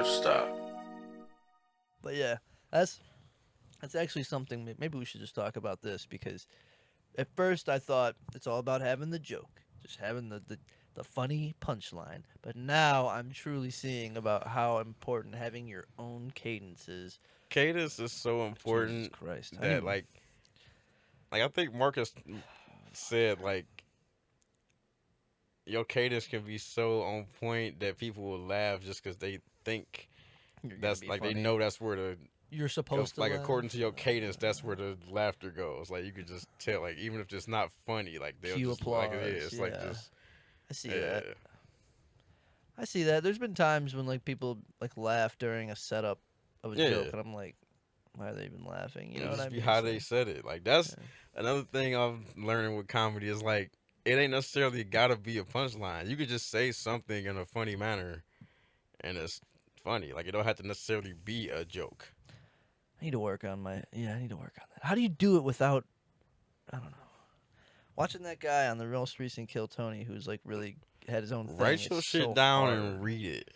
Riff stop. But yeah, that's actually something. Maybe we should just talk about this because at first I thought it's all about having the joke, just having the funny punchline. But now I'm truly seeing about how important having your own cadence is. Cadence is so Jesus important Christ! I that didn't like I think Marcus said like your cadence can be so on point that people will laugh just because they think even, you're gonna that's be like funny. they know that's where the You're supposed to like laugh. according to your cadence that's where the laughter goes. Like you could just tell like even if it's not funny like they'll Cue just applause. like it's like Yeah. just I see yeah. that. I see that. There's been times when like people like laugh during a setup of a Yeah. joke, and I'm like, why are they even laughing? You know what just I be mean? how So, they said it. Like that's yeah. another thing I'm learning with comedy is like it ain't necessarily gotta be a punchline. You could just say something in a funny manner and it's funny. Like it don't have to necessarily be a joke. I need to work on my. Yeah, I need to work on that. How do you do it without? I don't know. Watching that guy on the most recent Kill Tony, who's like really had his own thing. Write your is shit so down hard. and read it.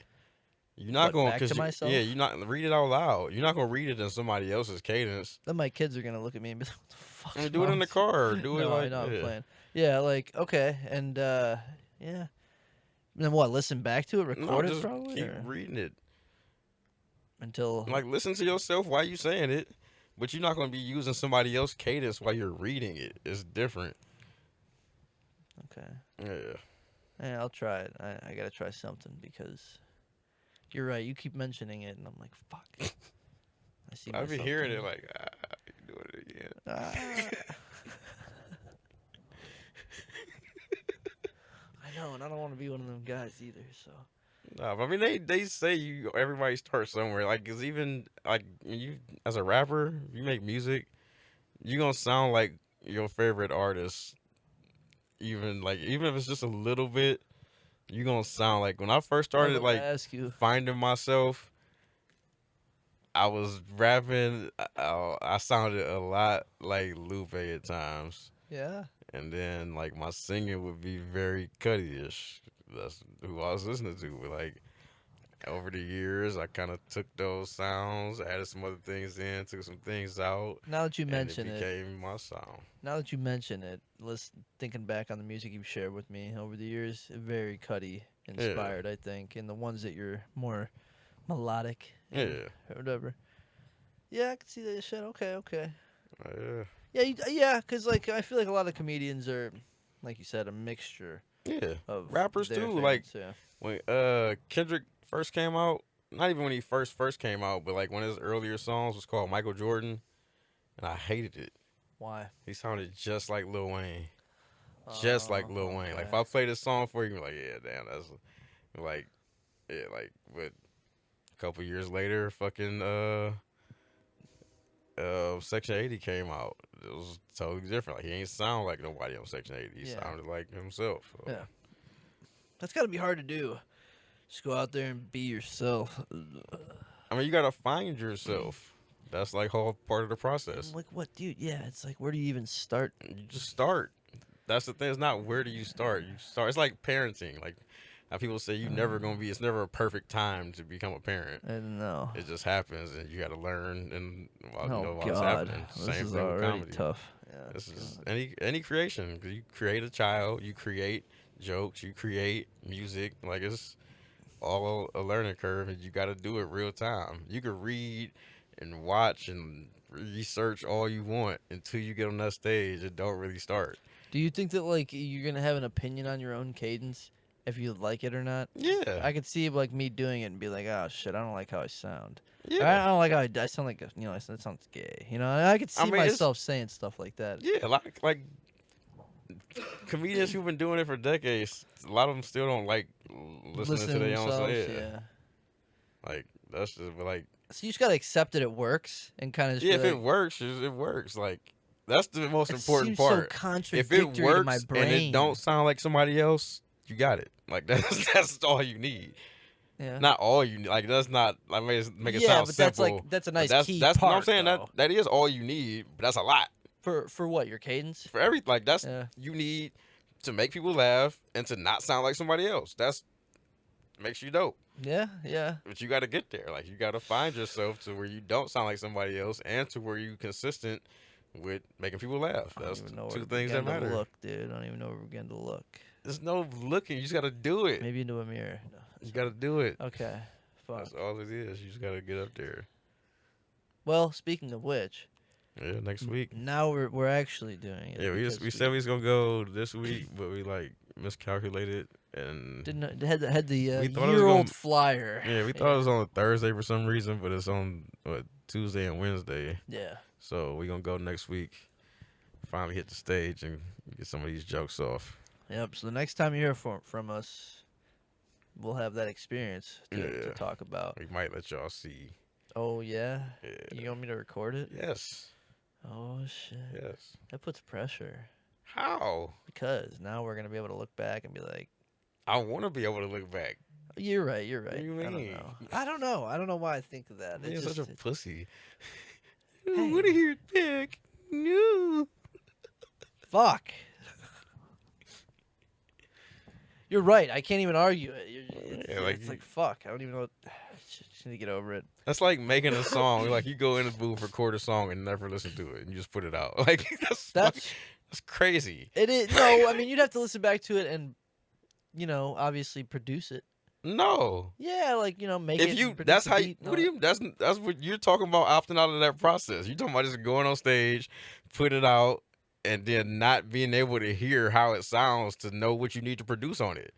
You're not What, going back to you, myself? yeah. You're not read it out loud. You're not gonna read it in somebody else's cadence. Then my kids are gonna look at me and be like, "What the fuck?" I mean, do it in the car. Or do it No, I like know I'm yeah. playing. Yeah, like okay, and yeah. And then what? Listen back to it, No, record it just probably, keep or reading it. until Like listen to yourself while you saying it, but you're not gonna be using somebody else's cadence while you're reading it. It's different. okay. Yeah. Yeah, I'll try it. I gotta try something because you're right. You keep mentioning it, and I'm like, fuck. I see. I've been myself hearing doing it like you doing it again. Ah. I know, and I don't want to be one of them guys either. So No, I mean they say everybody starts somewhere. Like, cause even like when you as a rapper, you make music, you gonna sound like your favorite artist. Even if it's just a little bit, you gonna sound like when I first I was started about to like ask you. finding myself. I was rapping. I sounded a lot like Lupe at times, Yeah. and then like my singing would be very Cuddy-ish. That's who I was listening to. But like over the years, I kind of took those sounds, added some other things in, took some things out, Now that you and mention it it, became my sound. thinking back on the music you've shared with me over the years, very Cuddy inspired, I think, and the ones that you're more melodic, Yeah, or whatever. Yeah, I can see that shit. Okay. yeah, Yeah, because like I feel like a lot of comedians are, like you said, a mixture yeah. of Rappers their too. Like things, yeah. when Kendrick first came out, not even when he first came out, but like one of his earlier songs was called Michael Jordan, and I hated it. Why? He sounded just like Lil Wayne. Just like Lil Wayne. Like if I play this song for you, you're like, yeah, damn, that's like, yeah, like. But a couple years later, fucking Section 80 came out. It was totally different. Like he ain't sound like nobody on Section 80. He Yeah. sounded like himself. So. Yeah. That's got to be hard to do. Just go out there and be yourself. I mean, you gotta find yourself. That's like whole part of the process. Like what, dude? Yeah, it's like where do you even start? You just start. That's the thing. It's not where do you start. You start. It's like parenting. Like how people say you never gonna be. It's never a perfect time to become a parent. I don't know. It just happens, and you got to learn and Oh while it's God, happening. this Same is thing with already comedy. tough. Yeah. This is any creation. 'Cause you create a child, you create jokes, you create music. Like it's all a learning curve, and you got to do it real time. You can read and watch and research all you want until you get on that stage. It don't really start. Do you think that like you're gonna have an opinion on your own cadence if you like it or not? Yeah, I could see like me doing it and be like, oh shit, I don't like how I sound. yeah. I don't like how I sound like that sounds gay. You know, I could see mean, it's- myself saying stuff like that. Yeah, like comedians who've been doing it for decades. A lot of them still don't like listening to their own stuff. yeah. Like that's just like So you just gotta accept that it works and kind of yeah. If be it like, works, it works. Like that's the most it important seems part. so If contradictory it to works my brain. and it don't sound like somebody else, you got it. Like that's all you need. yeah. Not all you need. Like that's not. I make it Yeah, sound but simple. that's a but nice that's, key that's part. what I'm saying. Though. That is all you need. But that's a lot For what, your cadence? for every. Like that's Yeah. you need to make people laugh and to not sound like somebody else. That's makes you dope. Yeah, yeah. But you got to get there. Like you got to find yourself to where you don't sound like somebody else, and to where you consistent with making people laugh. I don't That's even the know where two to things that begin to matter. look, dude. I don't even know where to begin to look. There's no looking. You just got to do it. Maybe into a mirror. No, You got to do it. okay. Fuck. That's all it is. You just got to get up there. Well, speaking of which, Yeah, next week. now we're actually doing it. Yeah, because we said we was gonna go this week, but we like miscalculated and didn't had the we thought it was year-old gonna- flyer. yeah, we thought it was on a Thursday for some reason, but it's on Tuesday and Wednesday. Yeah. So we gonna go next week. Finally hit the stage and get some of these jokes off. Yep. So the next time you hear from us, we'll have that experience to Yeah. talk about. We might let y'all see. Oh yeah. Yeah. You want me to record it? Yes. Oh shit. Yes. That puts pressure How? because now we're gonna be able to look back and be like, I want to be able to look back. "You're right. You're right." What do you I don't mean? know. I don't know. I don't know why I think of that. You're such a pussy. Hey. I want to hear it back. No. Fuck. You're right. I can't even argue it. It's like fuck. I don't even know. Just need to get over it. That's like making a song. Like you go in the booth, record a song, and never listen to it, and you just put it out. Like that's crazy. It is no. I mean, you'd have to listen back to it and, obviously produce it. No. Yeah, like make it. If you, produce that's the how. beat and What do all you? That's what you're talking about. Opting out of that process. You're talking about just going on stage, put it out, and then not being able to hear how it sounds to know what you need to produce on it.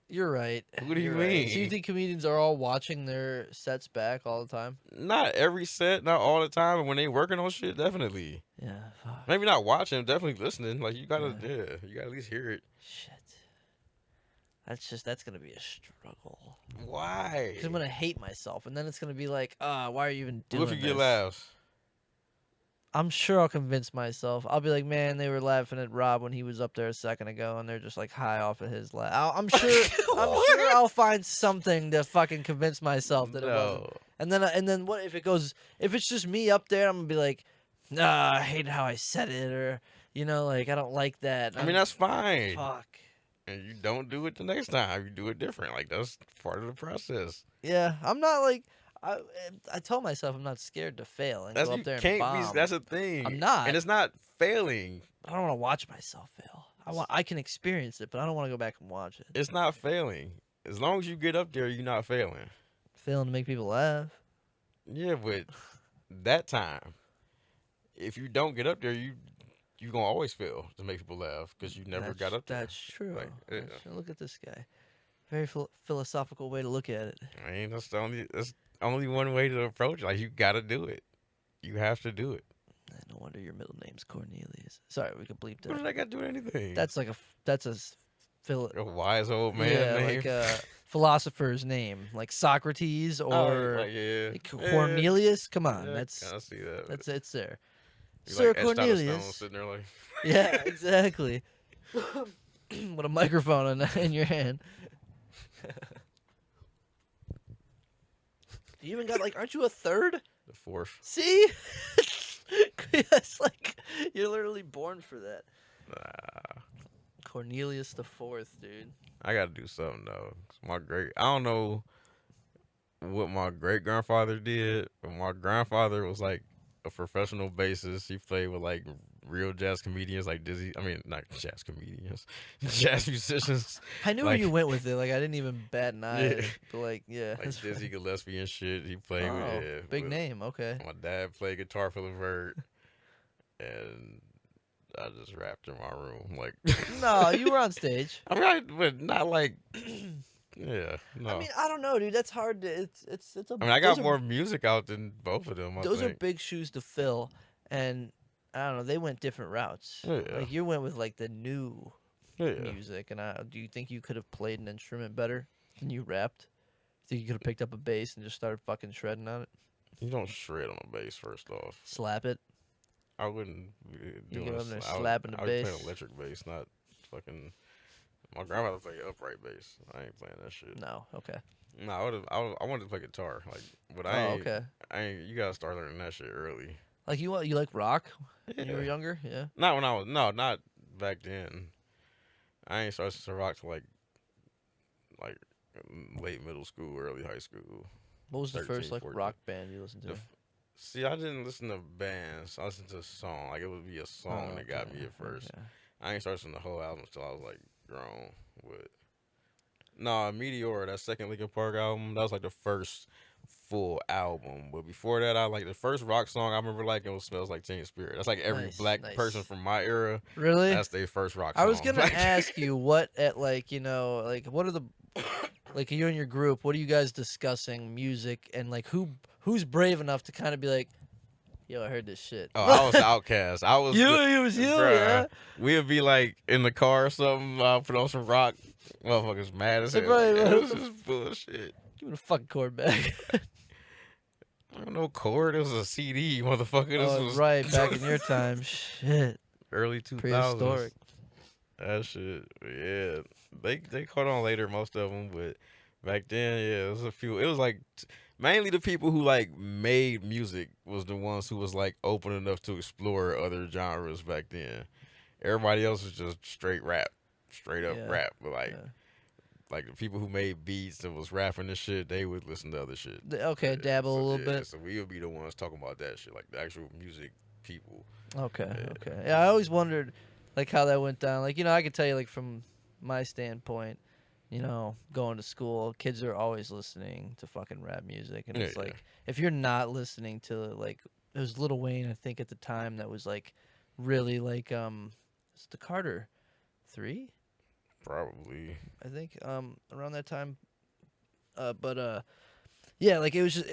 You're right. What do you You're right. So you mean? think comedians are all watching their sets back all the time? Not every set, not all the time, and when they working on shit, definitely. Yeah. Fuck. Maybe not watching, definitely listening. Like you gotta, Yeah. you gotta at least hear it. Shit. That's gonna be a struggle. Why? Because I'm gonna hate myself, and then it's gonna be like, why are you even doing What if you get this? laughs? I'm sure I'll convince myself. I'll be like, man, they were laughing at Rob when he was up there a second ago, and they're just like high off of his laugh. I'm sure. I'm sure I'll find something to fucking convince myself that it wasn't. And then what if it goes? If it's just me up there, I'm gonna be like, nah, I hate how I said it, or like I don't like that. I mean, that's fine. Fuck. And you don't do it the next time. You do it different. Like that's part of the process. Yeah, I'm not like. I tell myself I'm not scared to fail and That's go you up there and can't bomb. be. That's a thing. I'm not. and it's not failing. I don't want to watch myself fail. I can experience it, but I don't want to go back and watch it. It's not failing. As long as you get up there, you're not failing. Failing to make people laugh. Yeah, but that time, if you don't get up there, you gonna always fail to make people laugh because you never got up there. That's true. Like, yeah. That's true. Look at this guy. Very philosophical way to look at it. I mean, that's only one way to approach it. Like you gotta do it. You have to do it. No wonder your middle name's Cornelius. Sorry, we could bleep What that. did I got to do with anything? That's like a wise old man yeah, name. like a philosopher's name, like Socrates or like Cornelius. Come on, Yeah, that's I see that. it's there. You Sir like etched out a stone Cornelius. sitting there like. Yeah, exactly. With a microphone in your hand. You even got aren't you a third? The fourth. See? It's like you're literally born for that. Nah, Cornelius the Fourth, dude. I gotta do something though. 'Cause I don't know what my great grandfather did, but my grandfather was like a professional bassist. He played with like real jazz comedians like Dizzy. I mean, not jazz comedians, jazz musicians. I knew where Like- you went with it. Like I didn't even bat an eye. At Yeah. it, but yeah. Like that's Dizzy right. Gillespie and shit. He played Oh, with yeah, big with- name. Okay. My dad played guitar for Levert, and I just rapped in my room. Like, No, you were on stage. I mean, but not like, yeah, no. I mean, I don't know, dude. That's hard to. It's a. I mean, I got those are- more music out than both of them. Those are think. big shoes to fill, and I don't know. They went different routes. Yeah. Like you went with like the new Yeah. music, and do you think you could have played an instrument better than you rapped? Think you could have picked up a bass and just started fucking shredding on it? You don't shred on a bass, first off. Slap it. I wouldn't be doing go a up there sl- I would- slapping the I would play bass. an electric bass, not fucking. My grandmother played upright bass. I ain't playing that shit. No. Okay. No, I wanted to play guitar, like, but Oh, I ain't. okay. I ain't. You gotta start learning that shit early. Like you like rock when you were Yeah. younger? Yeah. Not when I was not back then. I ain't started to rock till like late middle school, early high school, What was the 13, first like 14. rock band you listened The to? f- See, I didn't listen to bands. I listened to a song. Like it would be a song Oh, that got me at okay. first. Okay. I ain't started listening to the whole album until I was like grown. With Nah, Meteor, that second Linkin Park album, that was like the first full album. But before that, I like the first rock song I remember liking was "Smells Like Teen Spirit." That's like every Nice, black person nice. from my era. Really? That's their first rock I was song. gonna ask you what at like like what are the like you and your group, what are you guys discussing music and like who's brave enough to kind of be like, yo, I heard this shit. Oh, I was the outcast. I was You, the, it was you, bruh. yeah. We'd be like in the car or something. I'll put on some rock. Motherfuckers mad as They hell. probably- Like, what this the is bullshit. Give me the fucking cord back. I don't know chord. It was a CD, motherfucker. This Oh, was right, back in your time. Shit. early 2000s. Prehistoric. That shit, yeah. They caught on later, most of them, but back then, yeah, it was a few. It was like mainly the people who like made music was the ones who was like open enough to explore other genres back then. Everybody else was just straight rap, straight up Yeah, rap. But yeah. like the people who made beats and was rapping and shit, they would listen to other shit. Okay, Yeah, dabble a so, little yeah, bit. So we would be the ones talking about that shit, like the actual music people. Okay, Yeah. okay. Yeah, I always wondered like how that went down. Like, I could tell you like from my standpoint, going to school, kids are always listening to fucking rap music and it's Yeah. like if you're not listening to like it was Lil Wayne I think at the time that was like really like it's the Carter 3, Probably. I think around that time. But yeah, like it was just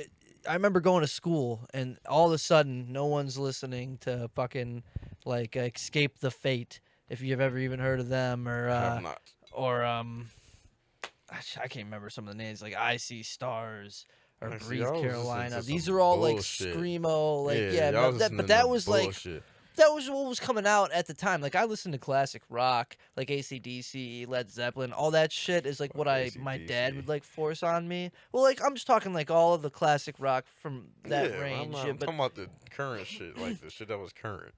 I remember going to school and all of a sudden no one's listening to fucking like Escape the Fate if you've ever even heard of them Have not. or I can't remember some of the names like I See Stars or I see, Breathe y'all was listening Carolina. to These some are all bullshit. like screamo like yeah, y'all was that, listening but that to was like bullshit. that was what was coming out at the time. Like I listened to classic rock, like AC/DC, Led Zeppelin, all that shit is like Fuck what my dad AC/DC. would like force on me. Well, like I'm just talking like all of the classic rock from that Yeah, range. I'm Yeah, but talking about the current shit, like the shit that was current.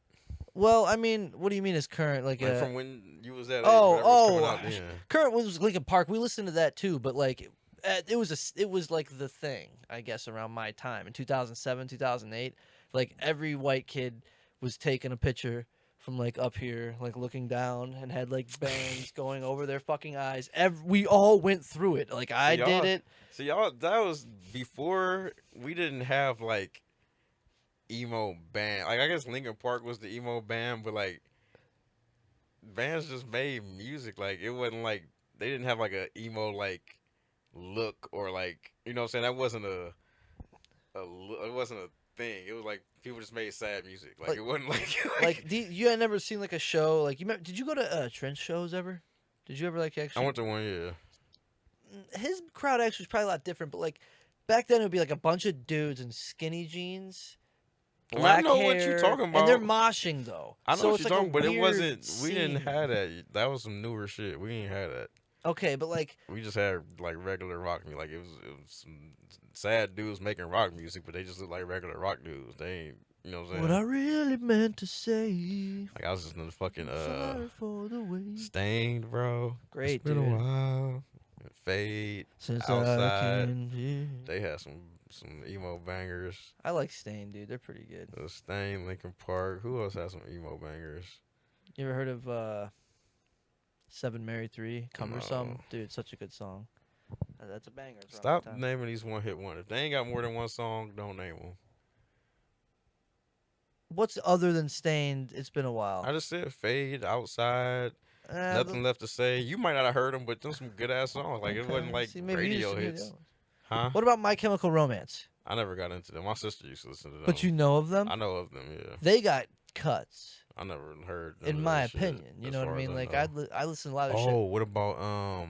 well, I mean, what do you mean is current? Like Like from when you was that age, oh, whatever was coming out oh, then. current was Linkin Park. We listened to that too, but like it was like the thing, I guess, around my time in 2007, 2008. Like every white kid was taking a picture from like up here, like looking down, and had like bangs going over their fucking eyes. We all went through it. Like I did it. See, y'all, that was before we didn't have like emo band. Like I guess Linkin Park was the emo band, but like bands just made music. Like it wasn't like they didn't have like a emo like look or like what I'm saying. That wasn't it wasn't a thing. It was like people just made sad music. Like it wasn't like You had never seen like a show like did you go to Trench shows ever? Did you ever like I actually? went to one, yeah. His crowd actually was probably a lot different, but like back then it would be like a bunch of dudes in skinny jeans, black I know hair, what you're talking about. and they're moshing though. I know so what it's you're like talking, but it weird wasn't. We didn't scene. have that. That was some newer shit. We didn't have that. Okay, but like We just had like regular rock music. Like it was some sad dudes making rock music, but they just look like regular rock dudes. They ain't, you know what I'm saying? what I really meant to say. Like I was listening to fucking Sorry for the way. Stained, bro. Great, It's been dude. a while. Fade. Since Outside. I can hear. They had some emo bangers. I like Stain, dude. They're pretty good. Stained, Linkin Park. Who else had some emo bangers? You ever heard of Seven Mary 3? Cumbersome? No. Dude, such a good song. That's a banger. It's around Stop that time. naming these one hit wonders. If they ain't got more than one song, don't name them. What's other than Stained? It's been a while. I just said Fade, Outside, Nothing the- Left to Say. You might not have heard them, but them some good ass songs. Like it okay. wasn't like See, maybe you radio should do hits. that one. Huh? What about My Chemical Romance? I never got into them. My sister used to listen to them. But you know of them? I know of them, yeah. They got cuts, I never heard none in of my that shit, opinion. You as know what I far as mean? Like, know. I listen to a lot of shit. Oh, what about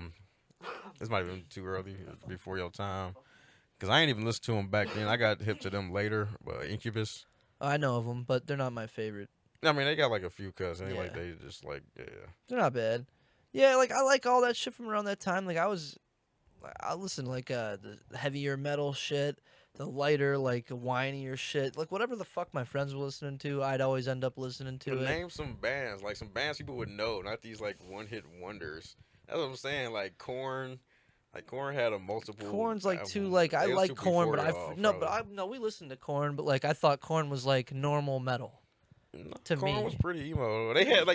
this might have been too early, before your time. Cause I ain't even listened to them back then. I got hip to them later. Incubus. I know of them, but they're not my favorite. I mean, they got like a few cuts. Ain't like Yeah. they just like They're not bad. Yeah, like, I like all that shit from around that time. Like, I listen to, like, the heavier metal shit, the lighter, like, whinier shit. Like, whatever the fuck my friends were listening to, I'd always end up listening to But it. name some bands, like some bands people would know, not these like one hit wonders. That's what I'm saying. Like Korn, Like Korn had a multiple. Korn's like too album. like I They was like too Korn, but before y'all, no, but probably. no, we listened to Korn, but like I thought Korn was like normal metal No, to Korn was me. pretty emo. They It had was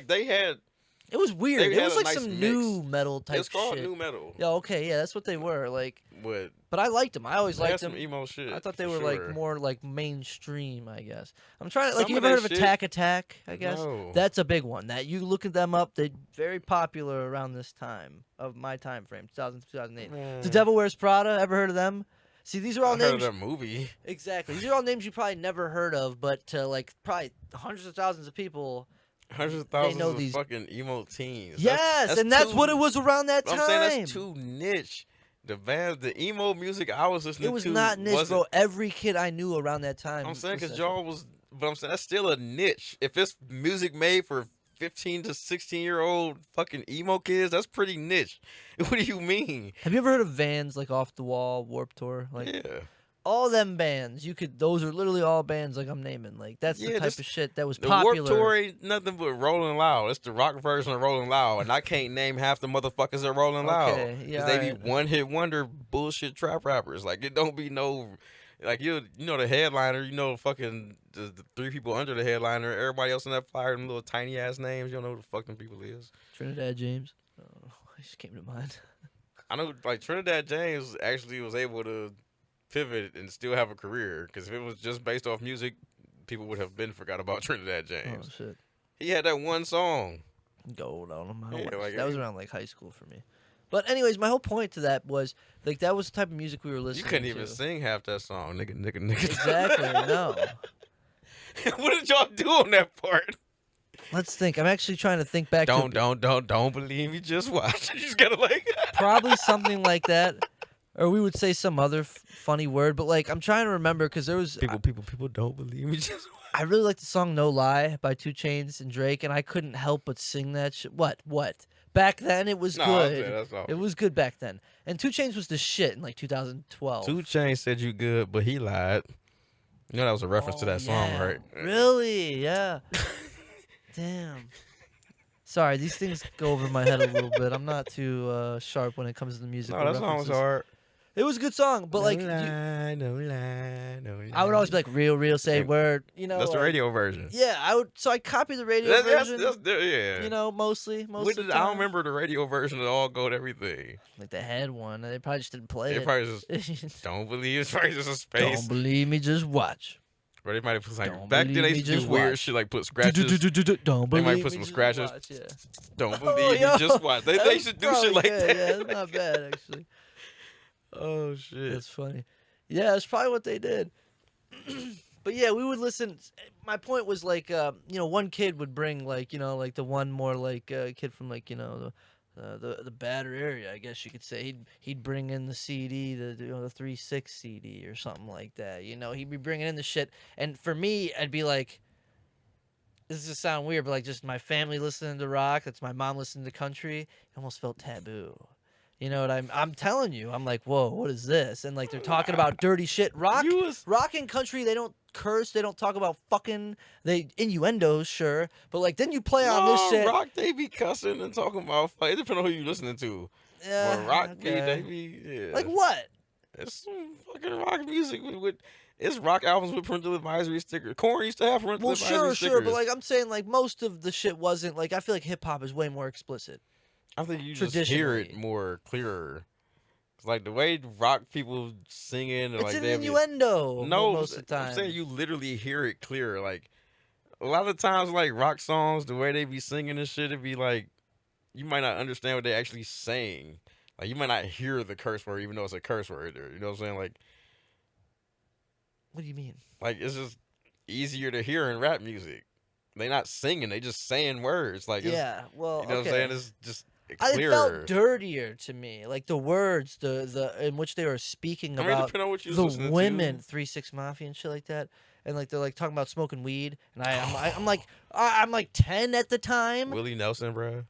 a like nice some mix. new metal It's type called shit. new metal, Yeah, okay, yeah, that's what they were like. but But I liked them. I always they had liked some them. emo I shit thought they for were like sure. more like mainstream, I guess. I'm trying like Some you of ever heard that of shit, Attack Attack, I guess? no. That's a big one. That you look at them up, they're very popular around this time of my time frame, 2000 2008. The Man, Devil Wears Prada, ever heard of them? See, these are all I heard of names that movie. exactly. These are all names you probably never heard of, but to like probably hundreds of thousands of people, Hundreds of they thousands know of these. fucking emo teens. Yes, That's and that's what it too. was around that I'm saying that's time. too niche. The emo music I was It listening was to not niche, wasn't. bro. Every kid I knew around that I'm time saying listened because to that shit. y'all was, but I'm saying that's still a niche. If it's music made for 15 to 16-year-old fucking emo kids, that's pretty niche. What do you mean? Have you ever heard of Vans like Off the Wall, Warped Tour? Like Yeah, all them bands, those are literally all bands like I'm naming. Like that's the yeah. type of shit that was The Warped popular. Tour ain't nothing but Rolling Loud. It's the rock version of Rolling Loud, and I can't name half the motherfuckers that Rolling Loud Okay, yeah, because they be alright. one hit wonder bullshit trap rappers. Like it don't be no, like you know the headliner, you know fucking the three people under the headliner. Everybody else in that flyer, them little tiny ass names. You don't know who the fuck them people is. Trinidad James. Oh, it just came to mind. I know like Trinidad James actually was able to pivot and still have a career because if it was just based off music, people would have been forgot about Trinidad Oh James. shit. He had that one song. Gold on my Yeah, waist. like, That was around like high school for me. But anyways, my whole point to that was like that was the type of music we were You listening couldn't even to. sing half that song, nigga, nigga, nigga. Exactly. No. What did y'all do on that part? Let's think. I'm actually trying to think back to Don't believe me. Just watch. You just gotta like. probably something like that, or we would say some other funny word. But like I'm trying to remember because there was People don't believe me. Just I really like the song "No Lie" by 2 Chainz and Drake, and I couldn't help but sing that shit. What? Back then, it was no, I'm saying good. that's all. It was good back then. And 2 Chainz was the shit in like 2012. 2 Chainz said you good, but he lied. You know that was a reference to that song, yeah. right? Really? Yeah. Damn. Sorry, these things go over my head a little bit. I'm not too sharp when it comes to the music. No, that song was references. hard. It was a good song, but like, no lie, no lie, no lie. I would always be like, real, say And word. You know, That's the like- radio version. Yeah, I would. So I copied the radio That's, version. yeah. You know, mostly. What Of did, the I don't time. remember the radio version of All Gold Everything. Like they had one. They probably just didn't play They it. probably just don't believe it's probably just a space. Don't believe me, just watch. Or they might have put like Don't back then believe they me, used to do just weird watch. shit like put scratches. Don't They might believe put me, some just scratches. watch, yeah. Don't Oh, believe yo. me, just watch. They That's used to do probably shit like good, that. Yeah, that's not bad actually. Oh shit. That's funny. Yeah, that's probably what they did. But yeah, we would listen. My point was like, one kid would bring like, like the one more like kid from like, the badder area, I guess you could say. He'd bring in the CD, the 3/6 CD or something like that. He'd be bringing in the shit, and for me, I'd be like, this is sound weird, but like just my family listening to rock. That's my mom listening to country. It almost felt taboo. You know what I'm telling you. I'm like, whoa, what is this? And like they're talking about dirty shit. Rock and country, they don't curse, they don't talk about fucking innuendos, sure. But like then you play on this shit. Rock they be cussing and talking about fight. It depends on who you listening to. Yeah. But rock okay. they be yeah. Like what? It's some fucking rock music with it's rock albums with parental advisory stickers. Korn used to have parental advisory stickers. Sure, but like I'm saying like most of the shit wasn't like I feel like hip hop is way more explicit. I think you just hear it more clearer. Like the way rock people singing, or it's like an they innuendo. no, most of the time. I'm saying you literally hear it clear. Like a lot of times, like rock songs, the way they be singing and shit, it be like you might not understand what they actually saying. Like you might not hear the curse word, even though it's a curse word. Or, you know what I'm saying? Like, what do you mean? Like it's just easier to hear in rap music. They not singing; they just saying words. Like yeah, well, you know what I'm saying? It's just. It clearer. felt dirtier to me, like the words, the in which they were speaking about depending on what you was the listening women, to. 3/6 Mafia and shit like that, and like they're like talking about smoking weed, and I'm like 10 at the time. Willie Nelson, bro.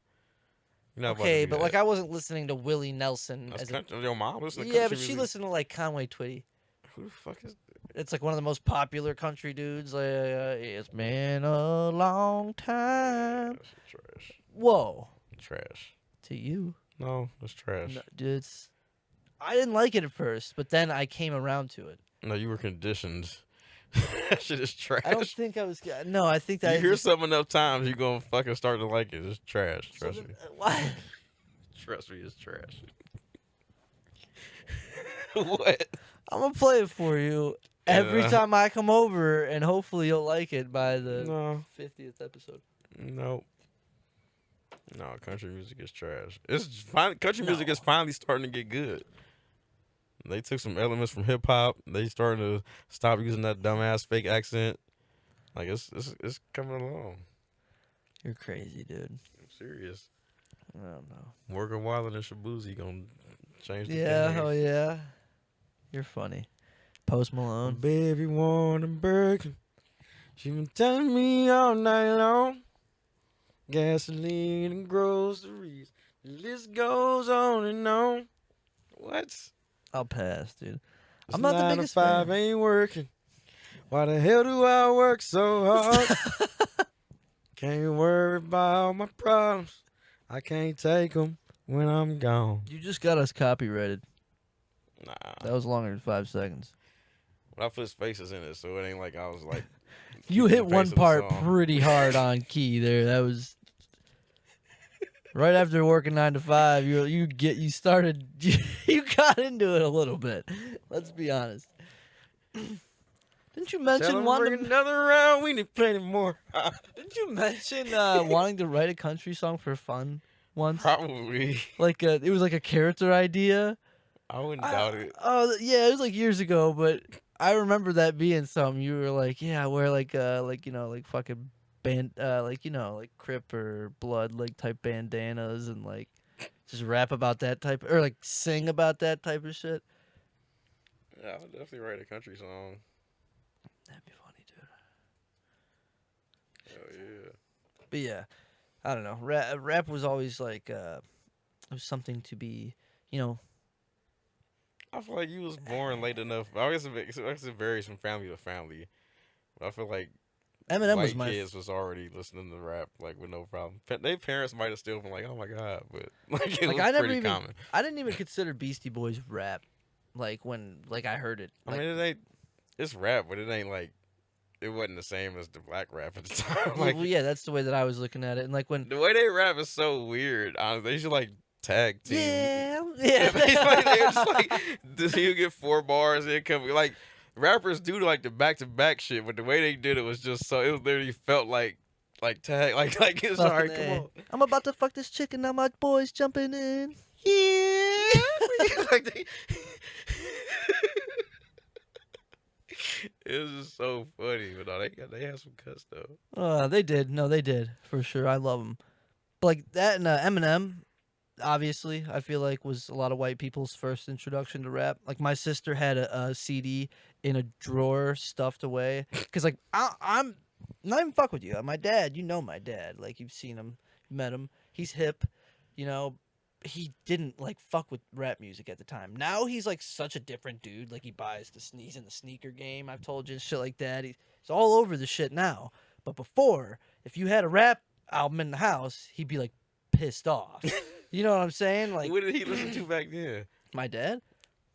You know Okay, but like I wasn't listening to Willie Nelson. That's your mom listened to yeah, country but she music? listened to like Conway Twitty. Who the fuck is? It's like one of the most popular country dudes. Like, it's been a long time. That's trash. Whoa. Trash. To you. No, that's trash. No, it's I didn't like it at first, but then I came around to it. No, you were conditioned. That shit is I don't trash. think I was. No, I think that You I hear just. something enough times, you gonna fucking start to like it. It's trash. So Trust then, me. why? Trust me, it's trash. What? I'm gonna play it for you every Uh, time I come over, and hopefully you'll like it by the no, 50th episode. no, no. Country music is trash. Country music No. is finally starting to get good. They took some elements from hip hop. They starting to stop using that dumbass fake accent. Like it's coming along. You're crazy, dude. I'm serious. I don't know. Morgan Wallen and Shabuzi gonna change the Yeah, game. oh yeah. You're funny. Post Malone. Baby wanting burger. She been telling me all night long. Gasoline and groceries. The list goes on and on. What? I'll pass, dude. This I'm not the 9 to biggest 5 fan. ain't working. Why the hell do I work so hard? Can't worry about my problems. I can't take them when I'm gone. You just got us copyrighted. Nah. That was longer than 5 seconds. But I put spaces in it, so it ain't like I was like. You keeping hit the pace one of the part song. pretty hard on key there. That was right after working 9 to 5. You started you got into it a little bit. Let's be honest. Didn't you Tell mention him wanting bring to, another round. We need plenty more. didn't you mention wanting to write a country song for fun once? Probably. Like it was like a character idea. I wouldn't doubt it. Oh yeah, it was like years ago, but I remember that being something. You were like, yeah, I wear like like fucking band like Crip or Blood like type bandanas and like just rap about that type or like sing about that type of shit. Yeah, I would definitely write a country song. That'd be funny, dude. Hell yeah. But yeah, I don't know. Rap was always like it was something to be, you know. I feel like you was born late enough. I guess it varies from family to family. But I feel like Eminem was white my kids was already listening to rap like with no problem. Their parents might have still been like, "Oh my god," but like it like was I never pretty even common. I didn't even consider Beastie Boys rap. Like when I heard it. I Like, mean, it's rap, but it ain't like it wasn't the same as the black rap at the time. well, Like yeah, that's the way that I was looking at it. And like when the way they rap is so weird. Honestly, they should like tag team. yeah, They're just like you get 4 bars and it come like rappers do like the back to back shit, but the way they did it was just so it literally felt like tag like it's Fucking alright. Come A. on, I'm about to fuck this chick and now my boys jumping in. yeah. Like it was just so funny, but no, they had some cuts though. They did. No, they did for sure. I love them. But like that and Eminem, obviously, I feel like was a lot of white people's first introduction to rap. Like my sister had a CD in a drawer stuffed away because like I'm not even fuck with you. My dad, you know my dad. Like you've seen him, met him. He's hip, you know. He didn't like fuck with rap music at the time. Now he's like such a different dude. Like he buys he's in the sneaker game. I've told you and shit like that. He's all over the shit now. But before, if you had a rap album in the house, he'd be like pissed off. You know what I'm saying? Like What did he listen to back then? my dad,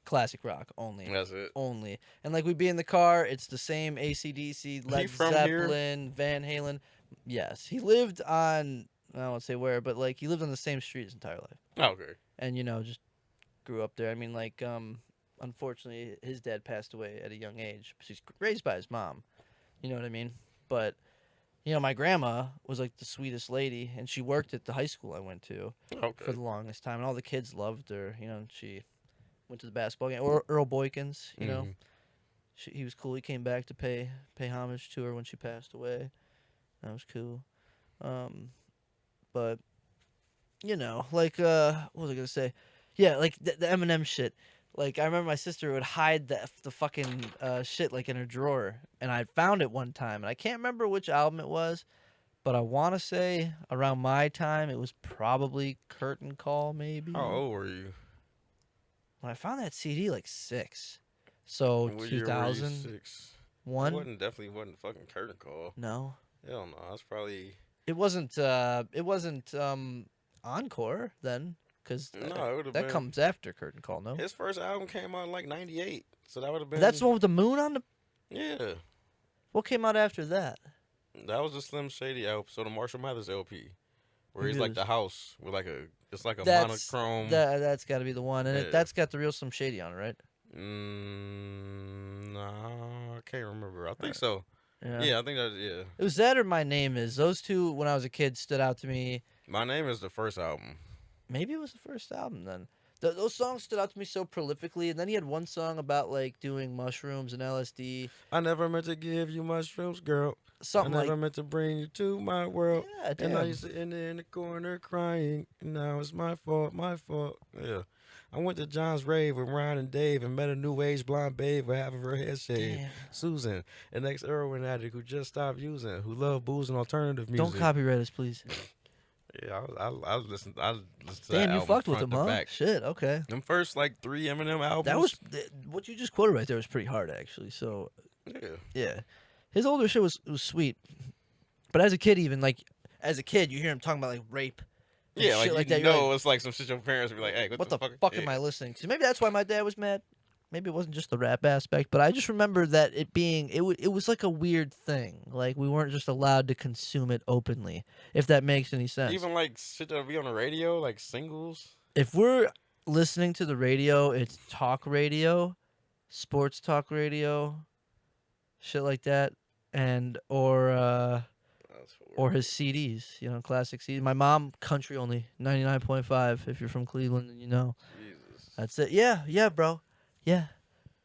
classic rock only. That's it. Only. And like we'd be in the car, it's the same AC/DC, Led from here? Zeppelin, Van Halen. Yes. He lived on I won't say where, but like he lived on the same street his entire life. Okay. And you know, just grew up there. I mean, like unfortunately his dad passed away at a young age. He's raised by his mom. You know what I mean? But you know, my grandma was like the sweetest lady, and she worked at the high school I went to for Okay. the longest time, and all the kids loved her. You know, and she went to the basketball game. Or Earl Boykins, you know, Mhm. he was cool. He came back to pay homage to her when she passed away. That was cool. But you know, like what was I gonna say? Yeah, like the Eminem shit. Like I remember my sister would hide the fucking shit like in her drawer, and I found it one time, and I can't remember which album it was, but I want to say around my time it was probably Curtain Call, maybe. How old were you? When I found that CD, like 6, so What year were you? 6. 2001. Definitely wasn't fucking curtain call. No, Hell no, that's probably it wasn't. Encore then. Because No, it would have that been comes after Curtain Call, no? his first album came out in like '98, so that would have been. That's the one with the moon on the. Yeah, What came out after that? that was the Slim Shady album. So the Marshall Mathers LP, where Maybe he's it like the was. house with like a, it's like a That's monochrome. that's got to be the one, and Yeah. that's got the real Slim Shady on it, right? Nah, I can't remember. I think Right. so. Yeah. Yeah, I think that. Yeah, It was that or My Name Is. Those two, when I was a kid, stood out to me. My Name is the first album. Maybe it was the first album then. Those songs stood out to me so prolifically, and then he had one song about like doing mushrooms and LSD, I never meant to give you mushrooms, girl. something I never like. meant to bring you to my world. Yeah, And now damn. you're sitting there in the corner crying. And now it's my fault, my fault. Yeah. I went to John's rave with Ryan and Dave and met a new age blonde babe with half of her head shaved. Damn. Susan, an ex heroin addict who just stopped using, who loved booze and alternative music. Don't copyright us, please. Yeah, I listened. I listened to that Damn, you album fucked with front them, to huh? back. Shit. Okay. Them first like 3 Eminem albums. That was what you just quoted right there was pretty hard actually. So Yeah. yeah, his older shit was sweet, but as a kid, even like as a kid, you hear him talking about like rape. And Yeah, shit like that. you You're know, like, it's like some shit your parents would be like, "Hey, what the fuck Yeah. am I listening to?" Maybe that's why my dad was mad. Maybe it wasn't just the rap aspect, but I just remember that it being it was like a weird thing. Like we weren't just allowed to consume it openly, if that makes any sense. Even like shit that be on the radio, like singles. If we're listening to the radio, it's talk radio, sports talk radio, shit like that, and That's or his CDs, classic CDs. My mom, country only, 99.5. If you're from Cleveland, then you know. Jesus. That's it. Yeah, bro. Yeah.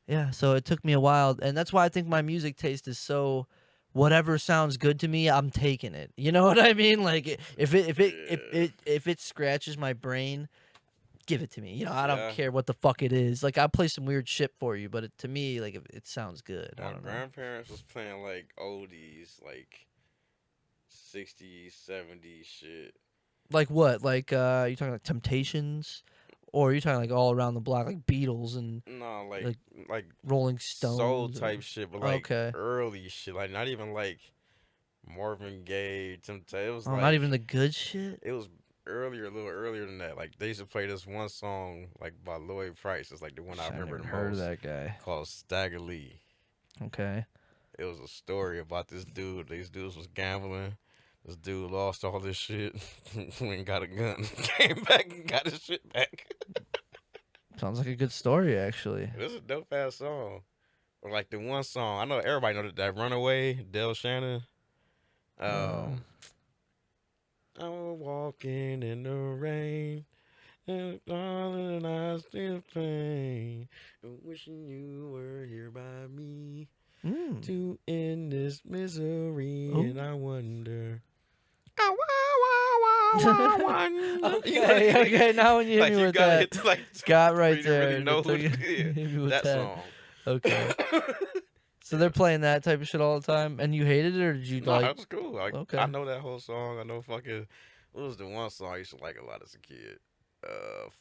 Yeah. So it took me a while, and that's why I think my music taste is so. Whatever sounds good to me, I'm taking it. You know what I mean? Like if it scratches my brain, give it to me. I don't Yeah. care what the fuck it is. Like I'll play some weird shit for you, but to me, like it sounds good. I My don't know. grandparents was playing like oldies, like 60s, 70s shit. Like what? Like you talking like Temptations, or are you talking like all around the block, like Beatles and No, Like like Rolling Stones? soul or- type shit, but like Okay. early shit, like not even like Marvin Gaye, Temptation. It was Oh, like not even the good shit. it was earlier, a little earlier than that. Like they used to play this one song like by Lloyd Price. It's like the one I remember never the heard of most. that guy. Called Stagger Lee. Okay. It was a story about this dude. These dudes was gambling. This dude lost all this shit. Went and got a gun. Came back and got his shit back. Sounds like a good story, actually. This is a dope ass song. Or like the one song I know everybody know that Runaway, Del Shannon. I'm walking in the rain, and darling, I still pain, and wishing you were here by me to end this misery. Ooh. And I wonder. I wonder. Okay. Now when you hit Like me you with gotta that, hit like Scott for right you to there. really know who it Hit is. me with That song. Okay. So they're playing that type of shit all the time, and you hated it, or did you No, like? that was cool. Like, Okay. I know that whole song. I know fucking. What was the one song I used to like a lot as a kid?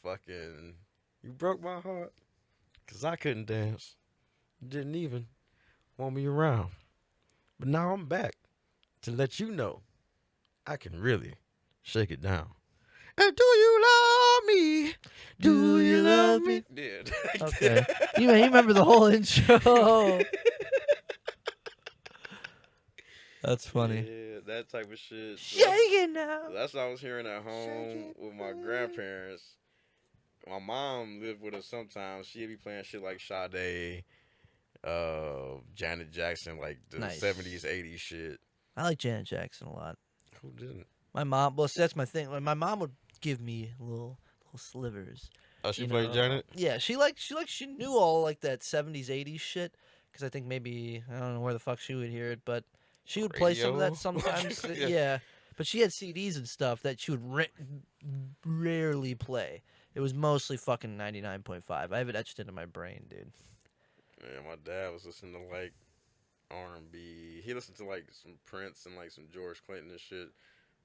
Fucking. You broke my heart. Cause I couldn't dance. You didn't even want me around. But now I'm back to let you know I can really shake it down. And do you love me? Do you love me? Yeah. Okay. You remember the whole intro. That's funny. Yeah, that type of shit. Shake it now. That's what I was hearing at home with my grandparents. My mom lived with us sometimes. She'd be playing shit like Sade, Janet Jackson, like the Nice. 70s, 80s shit. I like Janet Jackson a lot. Who didn't? My mom. Well, see, that's my thing. Like, my mom would give me little slivers. Oh, she you played know? Janet? Yeah, she knew all like that 70s, 80s shit. Because I think maybe I don't know where the fuck she would hear it, but she would play some of Radio? that sometimes. Yeah. Yeah, but she had CDs and stuff that she would rarely play. It was mostly fucking 99.5. I have it etched into my brain, dude. Man, my dad was listening to like R&B. He listened to like some Prince and like some George Clinton and shit,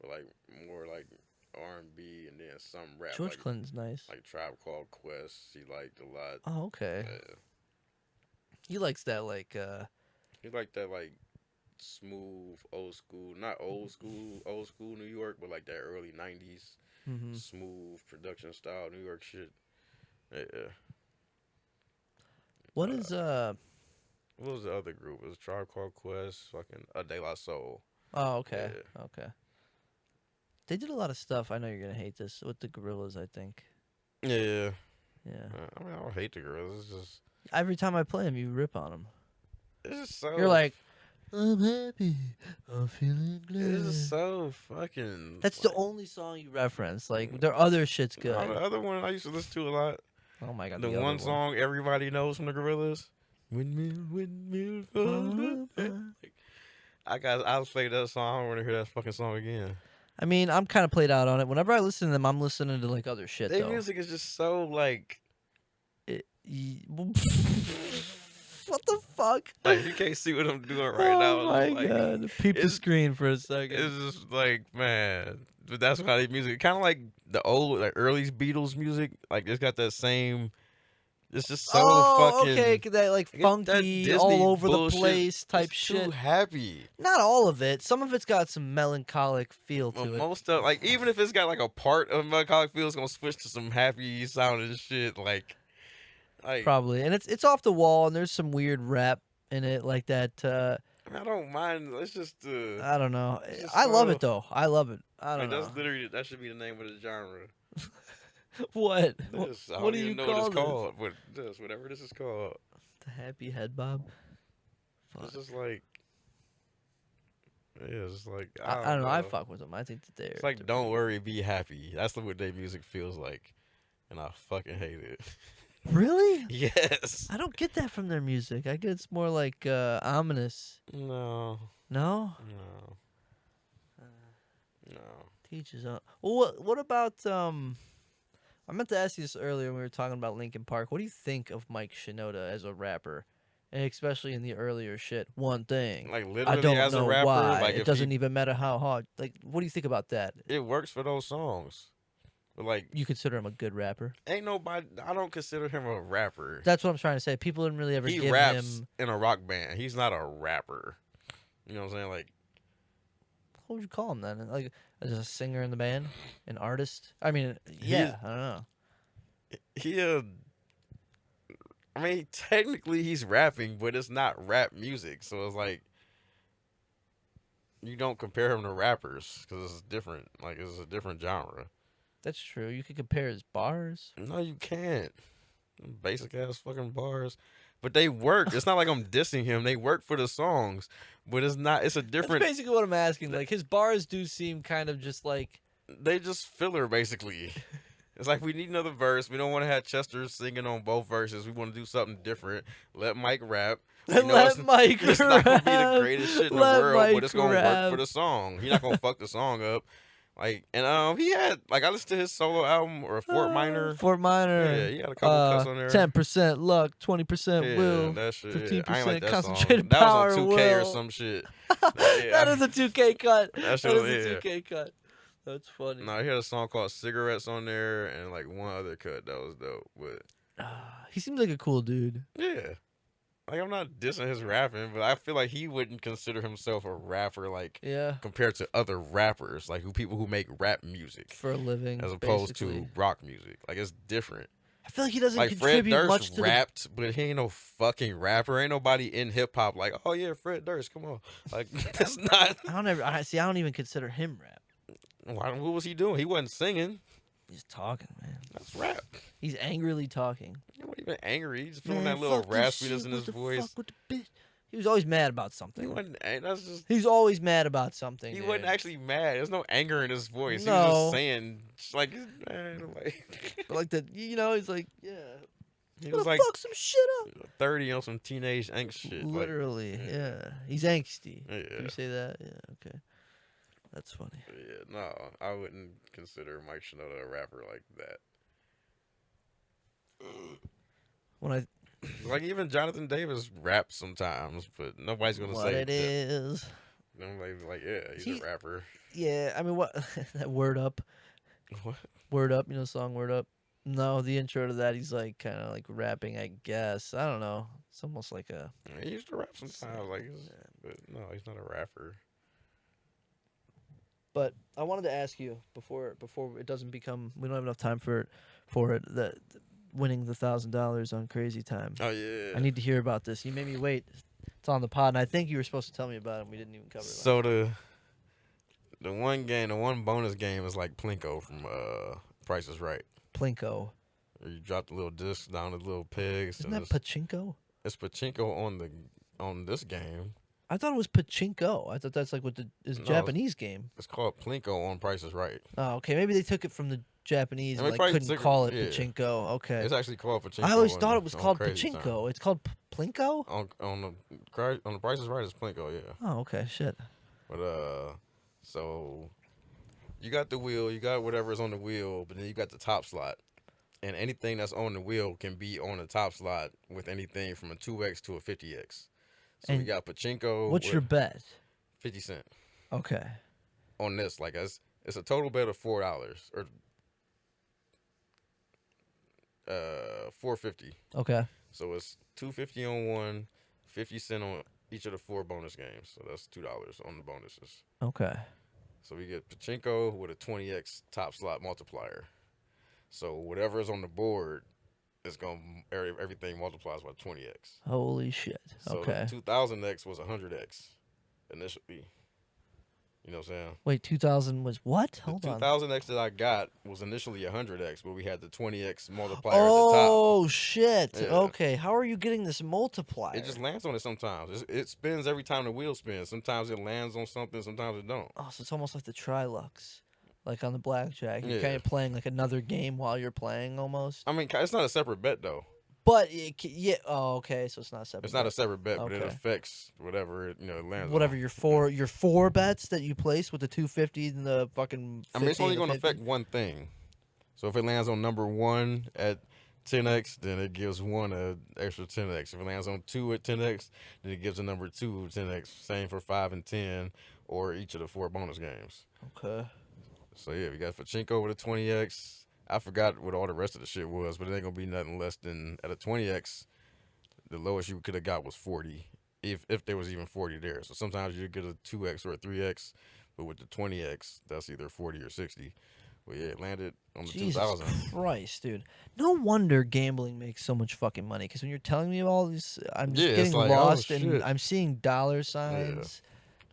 but like more like R&B and then some rap. George like, Clinton's nice. like Tribe Called Quest. He liked a lot. Oh, okay. Yeah. He likes that like He liked that like smooth, old school New York, but like that early '90s Hmm. smooth production style New York shit. Yeah. What Uh, is what was the other group? It was Tribe Called Quest, fucking A De La Soul. Oh, okay. Yeah. Okay. They did a lot of stuff. I know you're gonna hate this with the Gorillas. I think. Yeah. Yeah. I mean, I don't hate the girls. Every time I play them, you rip on them. It's just You're so, like, I'm happy. I'm feeling it's just glad. so fucking. That's the only song you reference. Like their other shit's The good. other one I used to listen to a lot. Oh my god, The the other one one. song everybody knows from the Gorillas. Windmill, windmill, like, I'll play that song. I don't want to hear that fucking song again. I mean, I'm kind of played out on it. Whenever I listen to them, I'm listening to like other shit Their though. music is just so like What the fuck? you can't see what I'm doing right now. Oh my It's like, god! Peep the it's- screen for a second. It's just like, man, but that's how they music kind of like the old, like early Beatles music. Like it's got that same. It's just so fucking. okay, that like That funky, Disney all over the bullshit place type is shit. Too happy. Not all of it. Some of it's got some melancholic feel to Well, it. most of like even if it's got like a part of melancholic feel, it's gonna switch to some happy sounding shit. Like Probably, and it's off the wall, and there's some weird rap in it, like that. I mean, I don't mind. It's just I don't know. It's just I love so- it though. I love it. I don't like, know. that's literally that should be the name of the genre. What? This, I What don't do you even know call what it's this? called. But this, whatever this is called, The happy head bob. Fuck. it's just like yeah, it's like I don't know. I fuck with them. I think that they're. It's like they're don't pretty worry, be happy. That's what their music feels like, and I fucking hate it. good. Really? Yes. I don't get that from their music. I get it's more like ominous. No. No. No. No. Teach his own. Well, what about I meant to ask you this earlier when we were talking about Linkin Park. What do you think of Mike Shinoda as a rapper, and especially in the earlier shit? One thing. Like I literally don't as know a rapper, why. like It if doesn't even matter how hard. Like, what do you think about that? it works for those songs. But like You consider him a good rapper? ain't nobody I don't consider him a rapper. That's what I'm trying to say. People didn't really ever He give raps him. in a rock band. He's not a rapper. You know what I'm saying? Like What would you call him then? Like, as a singer in the band, an artist? I mean, yeah, I don't know. he I mean technically he's rapping, but it's not rap music. So it's like you don't compare him to rappers because it's different. Like it's a different genre. That's true. You could compare his bars. No, you can't. Basic ass fucking bars. But they work. It's not like I'm dissing him. They work for the songs. But it's not it's a That's different basically what I'm asking. Like, his bars do seem kind of just like. they just filler basically. It's like we need another verse. We don't want to have Chester singing on both verses. We want to do something different. Let Mike rap. You know, Let Mike it's not gonna be the rap. greatest shit in the Let world, Mike but it's gonna work rap. for the song. He's not gonna fuck the song up. Like and he had like I listened to his solo album or Fort Minor. Fort Minor. Yeah, he had a couple cuts on there. 10% luck, 20% Yeah, will, that shit. 15% I ain't like that concentrated song. power That was on 2K or will. some shit. That is a 2K cut. That That shit was- is a yeah. 2K cut. That's funny. No, he had a song called Cigarettes on there and like one other cut that was dope. But He seems like a cool dude. yeah. Like I'm not dissing his rapping, but I feel like he wouldn't consider himself a rapper like Yeah. compared to other rappers, like people who make rap music For a living. as opposed basically. to rock music. Like it's different. I feel like he doesn't Like Fred contribute much Durst to rapped, but he ain't no fucking rapper. Ain't nobody in hip hop like, oh yeah, Fred Durst, come on. Like that's not. I don't ever. I don't even consider him rap. What was he doing? He wasn't singing. He's talking, man. That's rap. He's angrily talking. He wasn't even angry. He's feeling Man, that little fuck this raspiness shit, in what his the voice. Fuck with the bitch. He was always mad about He something. wasn't. That's just. He's always mad about something. He dude. wasn't actually mad. There's no anger in his voice. He No. was just saying, like, man, like. But like that, he's like, yeah. He Gonna was like fuck some shit up. 30 on some teenage angst shit. like, Literally, yeah. yeah. He's angsty. Yeah. Can you say that? Yeah. Okay. That's funny. Yeah, no, I wouldn't consider Mike Shinoda a rapper like that. When I Like even Jonathan Davis raps sometimes, but nobody's gonna what say it is. Nobody's like, yeah, he's He- a rapper. Yeah, I mean, what that word up, What? word up. You know, the song word up. No, the intro to that, he's like kind of like rapping, I guess. I don't know. It's almost like a. He used to rap sometimes, like, but no, he's not a rapper. But I wanted to ask you before it doesn't become we don't have enough time for it that winning the $1,000 on Crazy Time. Oh yeah. I need to hear about this. You made me wait. It's on the pod, and I think you were supposed to tell me about it. And we didn't even cover it. So the one bonus game is like Plinko from Price is Right. Plinko. Where you drop the little disc down the little pegs. Isn't that Pachinko? It's Pachinko on this game. I thought it was Pachinko. I thought that's like what is No, Japanese game. It's called Plinko on Price is Right. Oh, okay. Maybe they took it from the Japanese I and mean, like probably couldn't took it- call it yeah. Pachinko. Okay. It's actually called Pachinko. I always thought it was on called Crazy Pachinko. Time. It's called Plinko? On the Price is Right, it's Plinko, yeah. Oh, okay. Shit. But so you got the wheel, you got whatever's on the wheel, but then you got the top slot. And anything that's on the wheel can be on the top slot with anything from a 2x to a 50x. So we And got Pachinko. What's your bet? 50 cent Okay. on this? Like it's a total bet of $4 or $4.50. Okay. So it's $2.50 on one, 50 cent on each of the 4 bonus games. So that's $2 on the bonuses. Okay. So we get Pachinko with a 20x top slot multiplier. So whatever is on the board is going everything multiplies by 20x. Holy shit. So Okay. the 2000x was 100x initially. You know what I'm saying? Wait, 2000 was what? Hold The on. 2000x that I got was initially 100x, but we had the 20x multiplier Oh shit. Yeah. Okay. How are you getting this multiplier? at the top. It just lands on it sometimes. It spins every time the wheel spins. Sometimes it lands on something, sometimes it don't. Oh, so it's almost like the Trilux. Like on the blackjack. You're Yeah. kind of playing like another game while you're playing almost. I mean, it's not a separate bet though. But yeah, oh, okay, so it's not separate. It's not a separate bet, but it Okay. affects whatever it lands. Whatever on. your four bets that you place with the 250 and the fucking 50 I mean, it's only and the going to 50. affect one thing. So if it lands on number 1 at 10x, then it gives 1 an extra 10x. If it lands on 2 at 10x, then it gives a number 2 10x. Same for 5 and 10, or each of the 4 bonus games. Okay. So yeah, we got Pachinko with a 20x. I forgot what all the rest of the shit was, but it ain't gonna be nothing less than at a 20x. The lowest you could have got was 40, if there was even 40 there. So sometimes you get a 2x or a 3x, but with the 20x, that's either 40 or 60. Well, yeah, it landed on the Jesus 2000. Christ, dude. No wonder gambling makes so much fucking money. Because when you're telling me all these, I'm just Yeah, it's getting like, oh, lost and shit. I'm seeing dollar signs.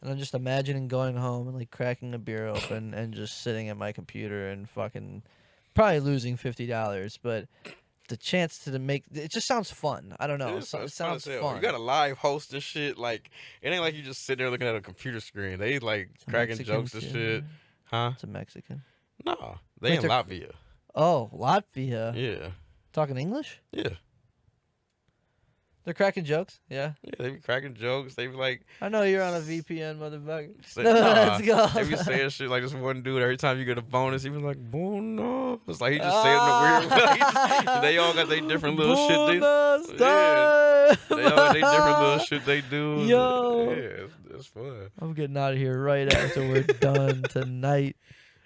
And I'm just imagining going home and like cracking a beer open and just sitting at my computer and fucking probably losing $50. But the chance to make it just sounds fun. I don't know. It It is sounds as hell. fun. You got a live host and shit. Like, it ain't like you just sitting there looking at a computer screen. They like It's a cracking Mexican jokes and shit. Huh? It's a Mexican. Nah, they Wait, in they're- Latvia. Oh, Latvia. Yeah, Talking English? yeah. They're cracking jokes. Yeah. Yeah, they be cracking jokes. They be like, I know you're on a VPN, motherfucker. say, Let's go. They be saying shit like this one dude. Every time you get a bonus, he was like, "Bono." It's like he just saying it in a weird way. They all got their different little shit. Bonus Yeah. time. They all got their different little shit they do. Yo. Yeah, it's fun. I'm getting out of here right after we're done tonight.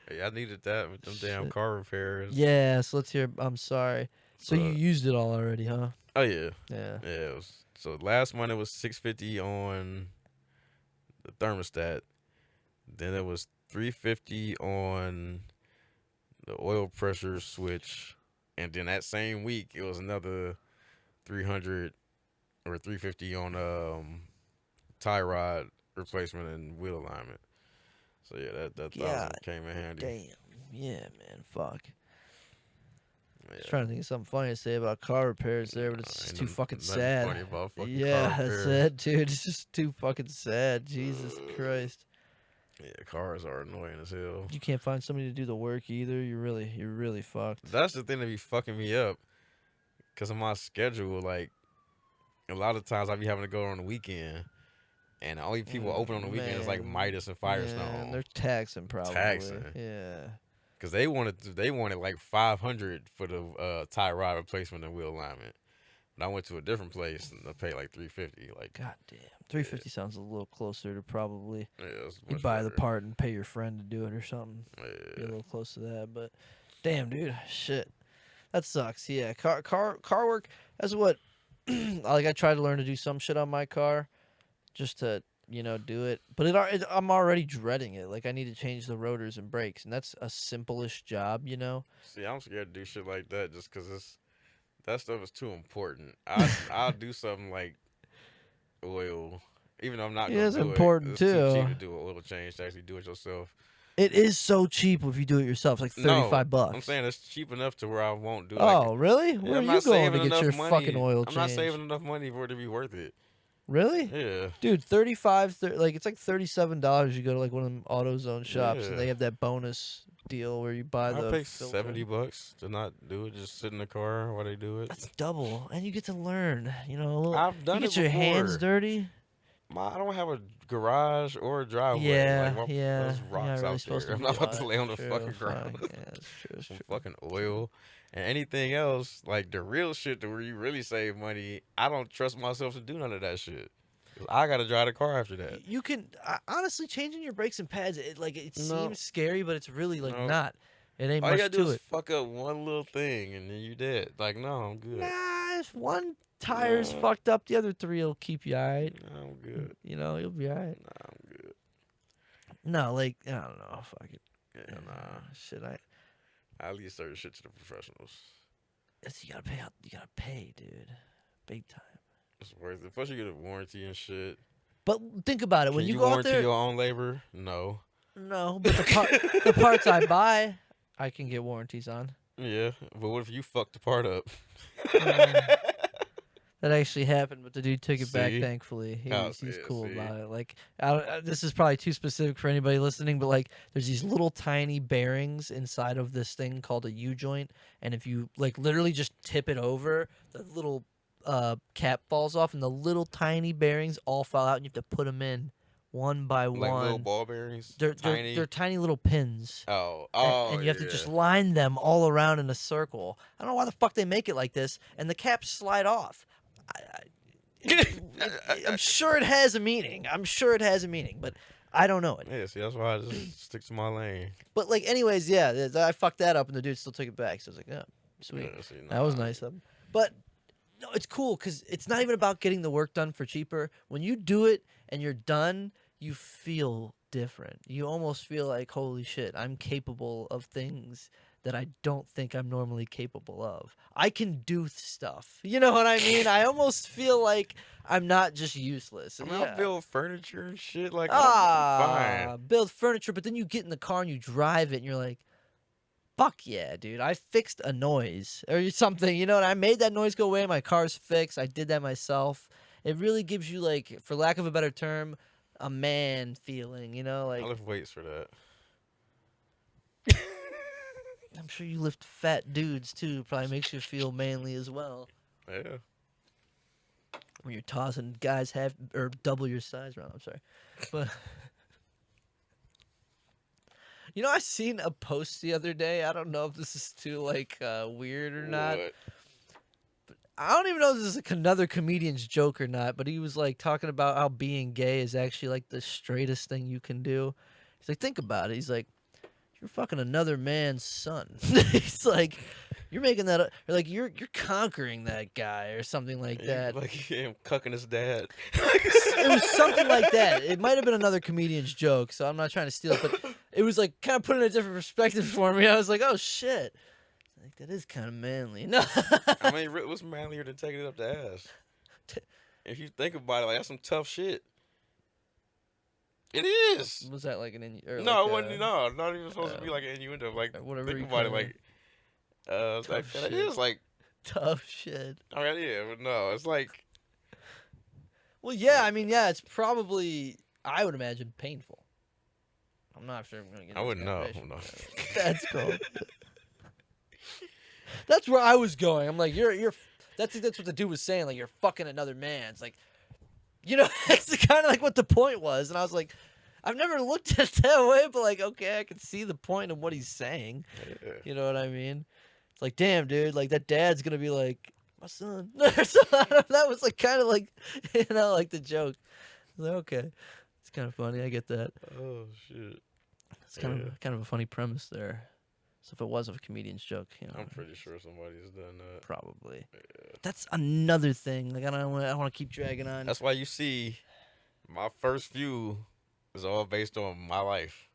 Hey, I needed that with them damn Shit. car repairs. Yeah, so let's hear. I'm sorry. So you used it all already, huh? Oh yeah. Yeah. Yeah, it was, so last month it was $650 on the thermostat. Then it was $350 on the oil pressure switch, and then that same week it was another $300 or $350 on tie rod replacement and wheel alignment. So yeah, that God came in handy. Damn. Yeah, man. Fuck. I Yeah. was trying to think of something funny to say about car repairs there, but it's just Ain't too nothing- fucking nothing sad. funny about fucking Yeah, car that's repairs. it, dude. It's just too fucking sad. Jesus Christ. Yeah, cars are annoying as hell. You can't find somebody to do the work either. You're really fucked. That's the thing that be fucking me up, cause of my schedule. Like, a lot of times I be having to go on the weekend, and the only people open on the weekend is like Man. Midas and Yeah, Firestone. and they're taxing probably. Taxing. Yeah. Cause they wanted like $500 for the tie rod replacement and wheel alignment. But I went to a different place and I paid like $350. Like, God damn. 350 sounds a little closer to probably yeah, it's you much buy the better. part and pay your friend to do it or something. Be a Yeah. little close to that, but damn, dude, shit. That sucks. Yeah, car work. That's what. Like I try to learn to do some shit on my car, just to do it. But I'm already dreading it. Like I need to change the rotors and brakes, and that's a simple-ish job. See, I'm scared to do shit like that just because that stuff is too important. I'll do something like oil, even though I'm not Yeah, gonna it's do it. important It's too cheap too. to do an oil change to actually do it yourself. It is so cheap if you do it yourself. It's like No, 35 I'm bucks. saying it's cheap enough to where I won't do like. Oh, really? Yeah, Where are I'm you not going to saving get enough your fucking money. oil I'm not change? saving enough money for it to be worth it. Really? Yeah, Dude, 35 like it's like $37 you go to like one of them AutoZone shops and yeah. they have that bonus deal where you buy I the pay filter. $70 to not do it. Just sit in the car while they do it. That's double, and you get to learn. A little. I've You done it get your hands before. dirty. I don't have a garage or a driveway. Like, Yeah, yeah. there's You're not rocks really out supposed there. to I'm be. not Oh, about to lay that's on the true. fucking Fine. ground. Yeah, that's true. That's Some true. fucking True. oil and anything else. Like the real shit to where you really save money. I don't trust myself to do none of that shit. 'Cause I gotta drive the car after that. You can honestly changing your brakes and pads. It No, seems scary, but it's really like no. not. It ain't All you gotta much do to is it. fuck up one little thing and then you dead. Like, no, I'm good. Nah, if one tire's No, fucked up, the other three will keep you alright. no, I'm good. You'll be alright. Nah, I'm good. No, like I don't know. Fuck it. Yeah. Shit. I leave certain shit to the professionals. You gotta pay out. You gotta pay, dude. Big time. It's worth it. Plus, you get a warranty and shit. But think about it. Can When you you go out warranty there, your own labor? No. no. But the parts I buy, I can get warranties on. Yeah, but what if you fucked the part up? That actually happened, but the dude took it back. See? Thankfully, Oh, he's yeah, cool see? about it. Like, this is probably too specific for anybody listening, but like, there's these little tiny bearings inside of this thing called a U joint, and if you like literally just tip it over, the little cap falls off, and the little tiny bearings all fall out, and you have to put them in one by Like little one. ball bearings? They're Tiny? they're tiny little pins. Oh, And you have to just line them all around in a circle. I don't know why the fuck they make it like this, and the caps slide off. I'm sure it has a meaning. But I don't know it. Yeah, see, that's why I just stick to my lane. But like, anyways, yeah, I fucked that up, and the dude still took it back. So I was like, oh, sweet, Yeah, see, that was nah. nice of him. But no, it's cool because it's not even about getting the work done for cheaper. When you do it and you're done, you feel different. You almost feel like, holy shit, I'm capable of things that I don't think I'm normally capable of. I can do stuff. You know what I mean? I almost feel like I'm not just useless. I And mean, yeah. I build furniture and shit. Like, Ah, fine. build furniture, but then you get in the car and you drive it and you're like, fuck yeah, dude. I fixed a noise or something, and I made that noise go away. My car's fixed. I did that myself. It really gives you, like, for lack of a better term, a man feeling, like I lift weights for that. I'm sure you lift fat dudes too. Probably makes you feel manly as well. Yeah. When you're tossing guys half or double your size around. I'm sorry. But I seen a post the other day. I don't know if this is too like weird or not. What? I don't even know if this is another comedian's joke or not, but he was like talking about how being gay is actually like the straightest thing you can do. He's like, think about it. He's like, you're fucking another man's son. He's like, you're making that, or like you're conquering that guy or something like that. Like him cucking his dad. It was something like that. It might have been another comedian's joke, so I'm not trying to steal it, but it was like kind of put in a different perspective for me. I was like, oh shit, like that is kind of manly. No, I mean, what's manlier than taking it up the ass? If you think about it, like that's some tough shit. It is. was that like an No, like, it wasn't. No, not even supposed to be like an innuendo. Like, whatever think you about it. call it. Like, it's like Tough it shit. is like. tough shit? I mean, yeah, but no, it's like. Well, yeah, I mean, yeah, it's probably, I would imagine, painful. I'm not sure I'm gonna get. I wouldn't know. information. No. That's cool. That's where I was going. I'm like, you're. That's what the dude was saying. Like, you're fucking another man. It's like, that's kind of like what the point was. And I was like, I've never looked at it that way, but like, okay, I can see the point of what he's saying. Yeah. You know what I mean? It's like, damn, dude, like that dad's gonna be like, my son. That was like kind of like, like the joke. I was like, okay, it's kind of funny. I get that. Oh shit. It's kind of a funny premise there. So if it was a comedian's joke, I'm pretty sure somebody's done that. probably. Yeah. That's another thing. Like I don't want to keep dragging on. That's why you see my first few is all based on my life.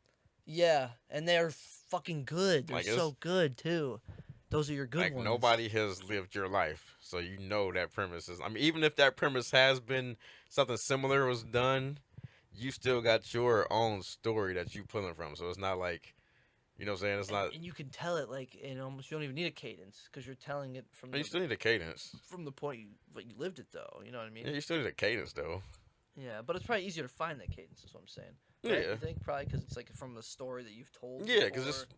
Yeah, and they're fucking good. They're Like, so good too. Those are your good like ones. nobody has lived your life, so you know that premise is. I mean, even if that premise has been something similar was done, you still got your own story that you pulling from. So it's not like, you know what I'm saying? It's not. And you can tell it like in almost you don't even need a cadence because you're telling it from You still need a cadence. from the point you lived it though. You know what I mean? Yeah, you still need a cadence though. Yeah, but it's probably easier to find that cadence. Is what I'm saying. Right? Yeah. You think probably because it's like from the story that you've told. Yeah, because before. it's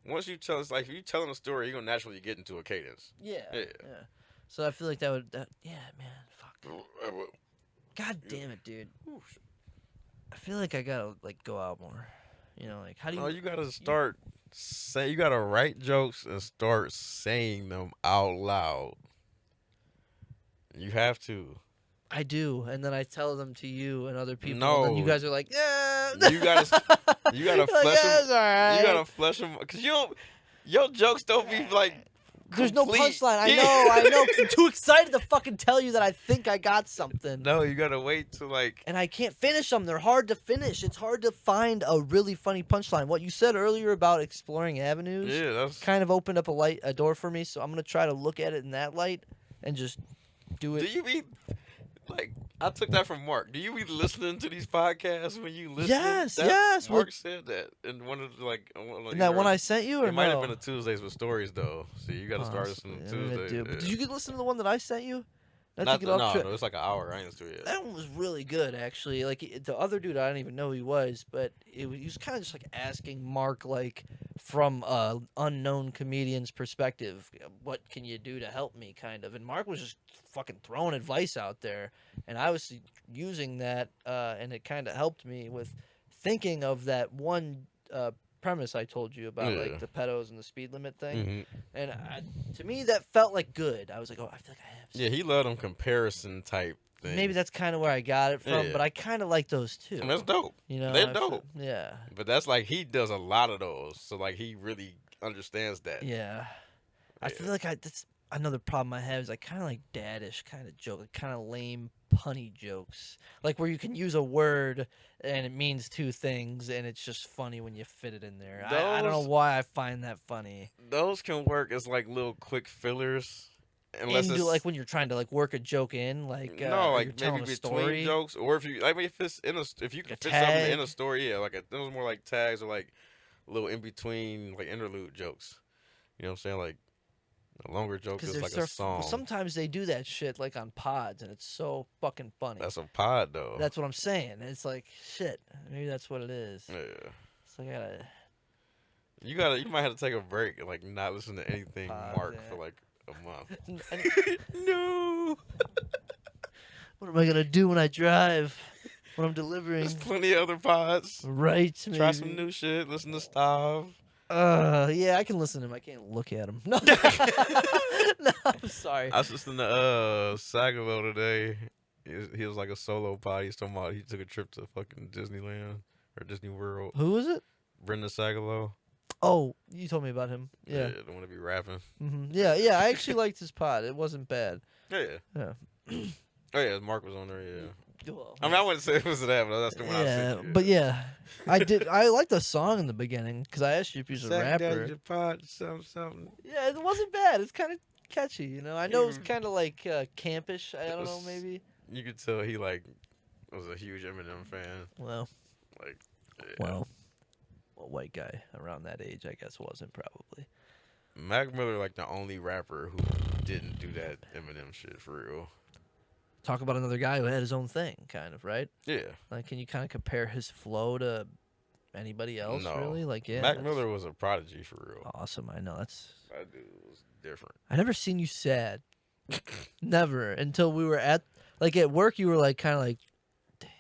once you tell, it's like if you telling a story, you're gonna naturally get into a cadence. Yeah. Yeah. So I feel like that would. Yeah, man. Fuck. God damn it, dude. I feel like I gotta like go out more. You know, like how do you? No, you gotta start say. You gotta write jokes and start saying them out loud. You have to. I do, and then I tell them to you and other people. No. And then you guys are like, yeah. You gotta You gotta You're like, flesh yeah, them. it's all right. You gotta flesh them because you don't. Your jokes don't be like. There's no complete. punchline. I Yeah. know. 'Cause I'm too excited to fucking tell you that I think I got something. No, you gotta wait to like. And I can't finish them. They're hard to finish. It's hard to find a really funny punchline. What you said earlier about exploring avenues Yeah, that's. kind of opened up a door for me. So I'm gonna try to look at it in that light and just do it. Do you be like? I took that from Mark. Do you be listening to these podcasts when you listen? Yes, yes, Mark said that in one of the, like. And that one I sent you, or It might have no? been a Tuesdays with stories though. So you got to start listening to Possibly. Yeah, Tuesdays. dude. But Yeah. did you get listen to the one that I sent you? Not Not to the, get no, off track. no, it's like an hour. I ain't listened to it yet. That one was really good, actually. Like the other dude, I didn't even know who he was, but he was kind of just like asking Mark, like from a unknown comedian's perspective, what can you do to help me, kind of. And Mark was just fucking throwing advice out there, and I was using that, and it kind of helped me with thinking of that one premise I told you about, like the pedos and the speed limit thing. Mm-hmm. And to me, that felt like good. I was like, oh, I feel like I have. Yeah, he loved them comparison type things. Maybe that's kind of where I got it from, Yeah. but I kind of like those too. I mean, that's dope. You know, They're I feel- dope. Yeah, But that's like he does a lot of those, so like he really understands that. yeah. I feel like that's another problem I have is I kind of like daddish kind of joke, like kind of lame punny jokes, like where you can use a word and it means two things, and it's just funny when you fit it in there. I don't know Those- why I find that funny. Those can work as like little quick fillers, unless Into it's like when you're trying to like work a joke in, like no, or like you're telling maybe a between story. jokes, or if you like if it's in a if you Like can a fit something in tag. a story, yeah, like those more like tags or like little in between like interlude jokes. You know what I'm saying? Like a longer joke is like a song. Sometimes they do that shit like on pods, and it's so fucking funny. That's a pod though. That's what I'm saying. It's like shit. Maybe that's what it is. Yeah. So I gotta. You might have to take a break and like not listen to anything Mark yeah. for like a month. No. What am I gonna do when I drive? When I'm delivering? There's plenty of other pods. Right. Maybe. Try some new shit. Listen to Stav. Yeah, I can listen to him. I can't look at him. No. No, I'm sorry. I was listening to Sagalo today. He was like a solo pod. He's talking about he took a trip to fucking Disneyland or Disney World. Who is it? Brendan Sagalo. Oh, you told me about him. Yeah. The one to be rapping. Yeah. I actually liked his pod. It wasn't bad. Yeah. Yeah. Oh yeah, Mark was on there. Yeah. Well, I mean, I wouldn't say it was that, but that's the one I yeah, said. but yeah, I did. I liked the song in the beginning because I asked you if he was a Sack down rapper. your pod, something. Yeah, it wasn't bad. It's kind of catchy, you know. I know it's Mhm. kind of like campish. I don't know, maybe. You could tell he like was a huge Eminem fan. Well, Like, yeah. well, a white guy around that age, I guess, wasn't probably. Mac Miller like the only rapper who didn't do that Eminem shit for real. Talk about another guy who had his own thing, kind of, right? Yeah. Like, can you kind of compare his flow to anybody else, No. really? Like, yeah, Mac that's Miller was a prodigy for real. awesome. I know that's. That dude was different. I never seen you sad. Never until we were at work. You were like kind of like, damn.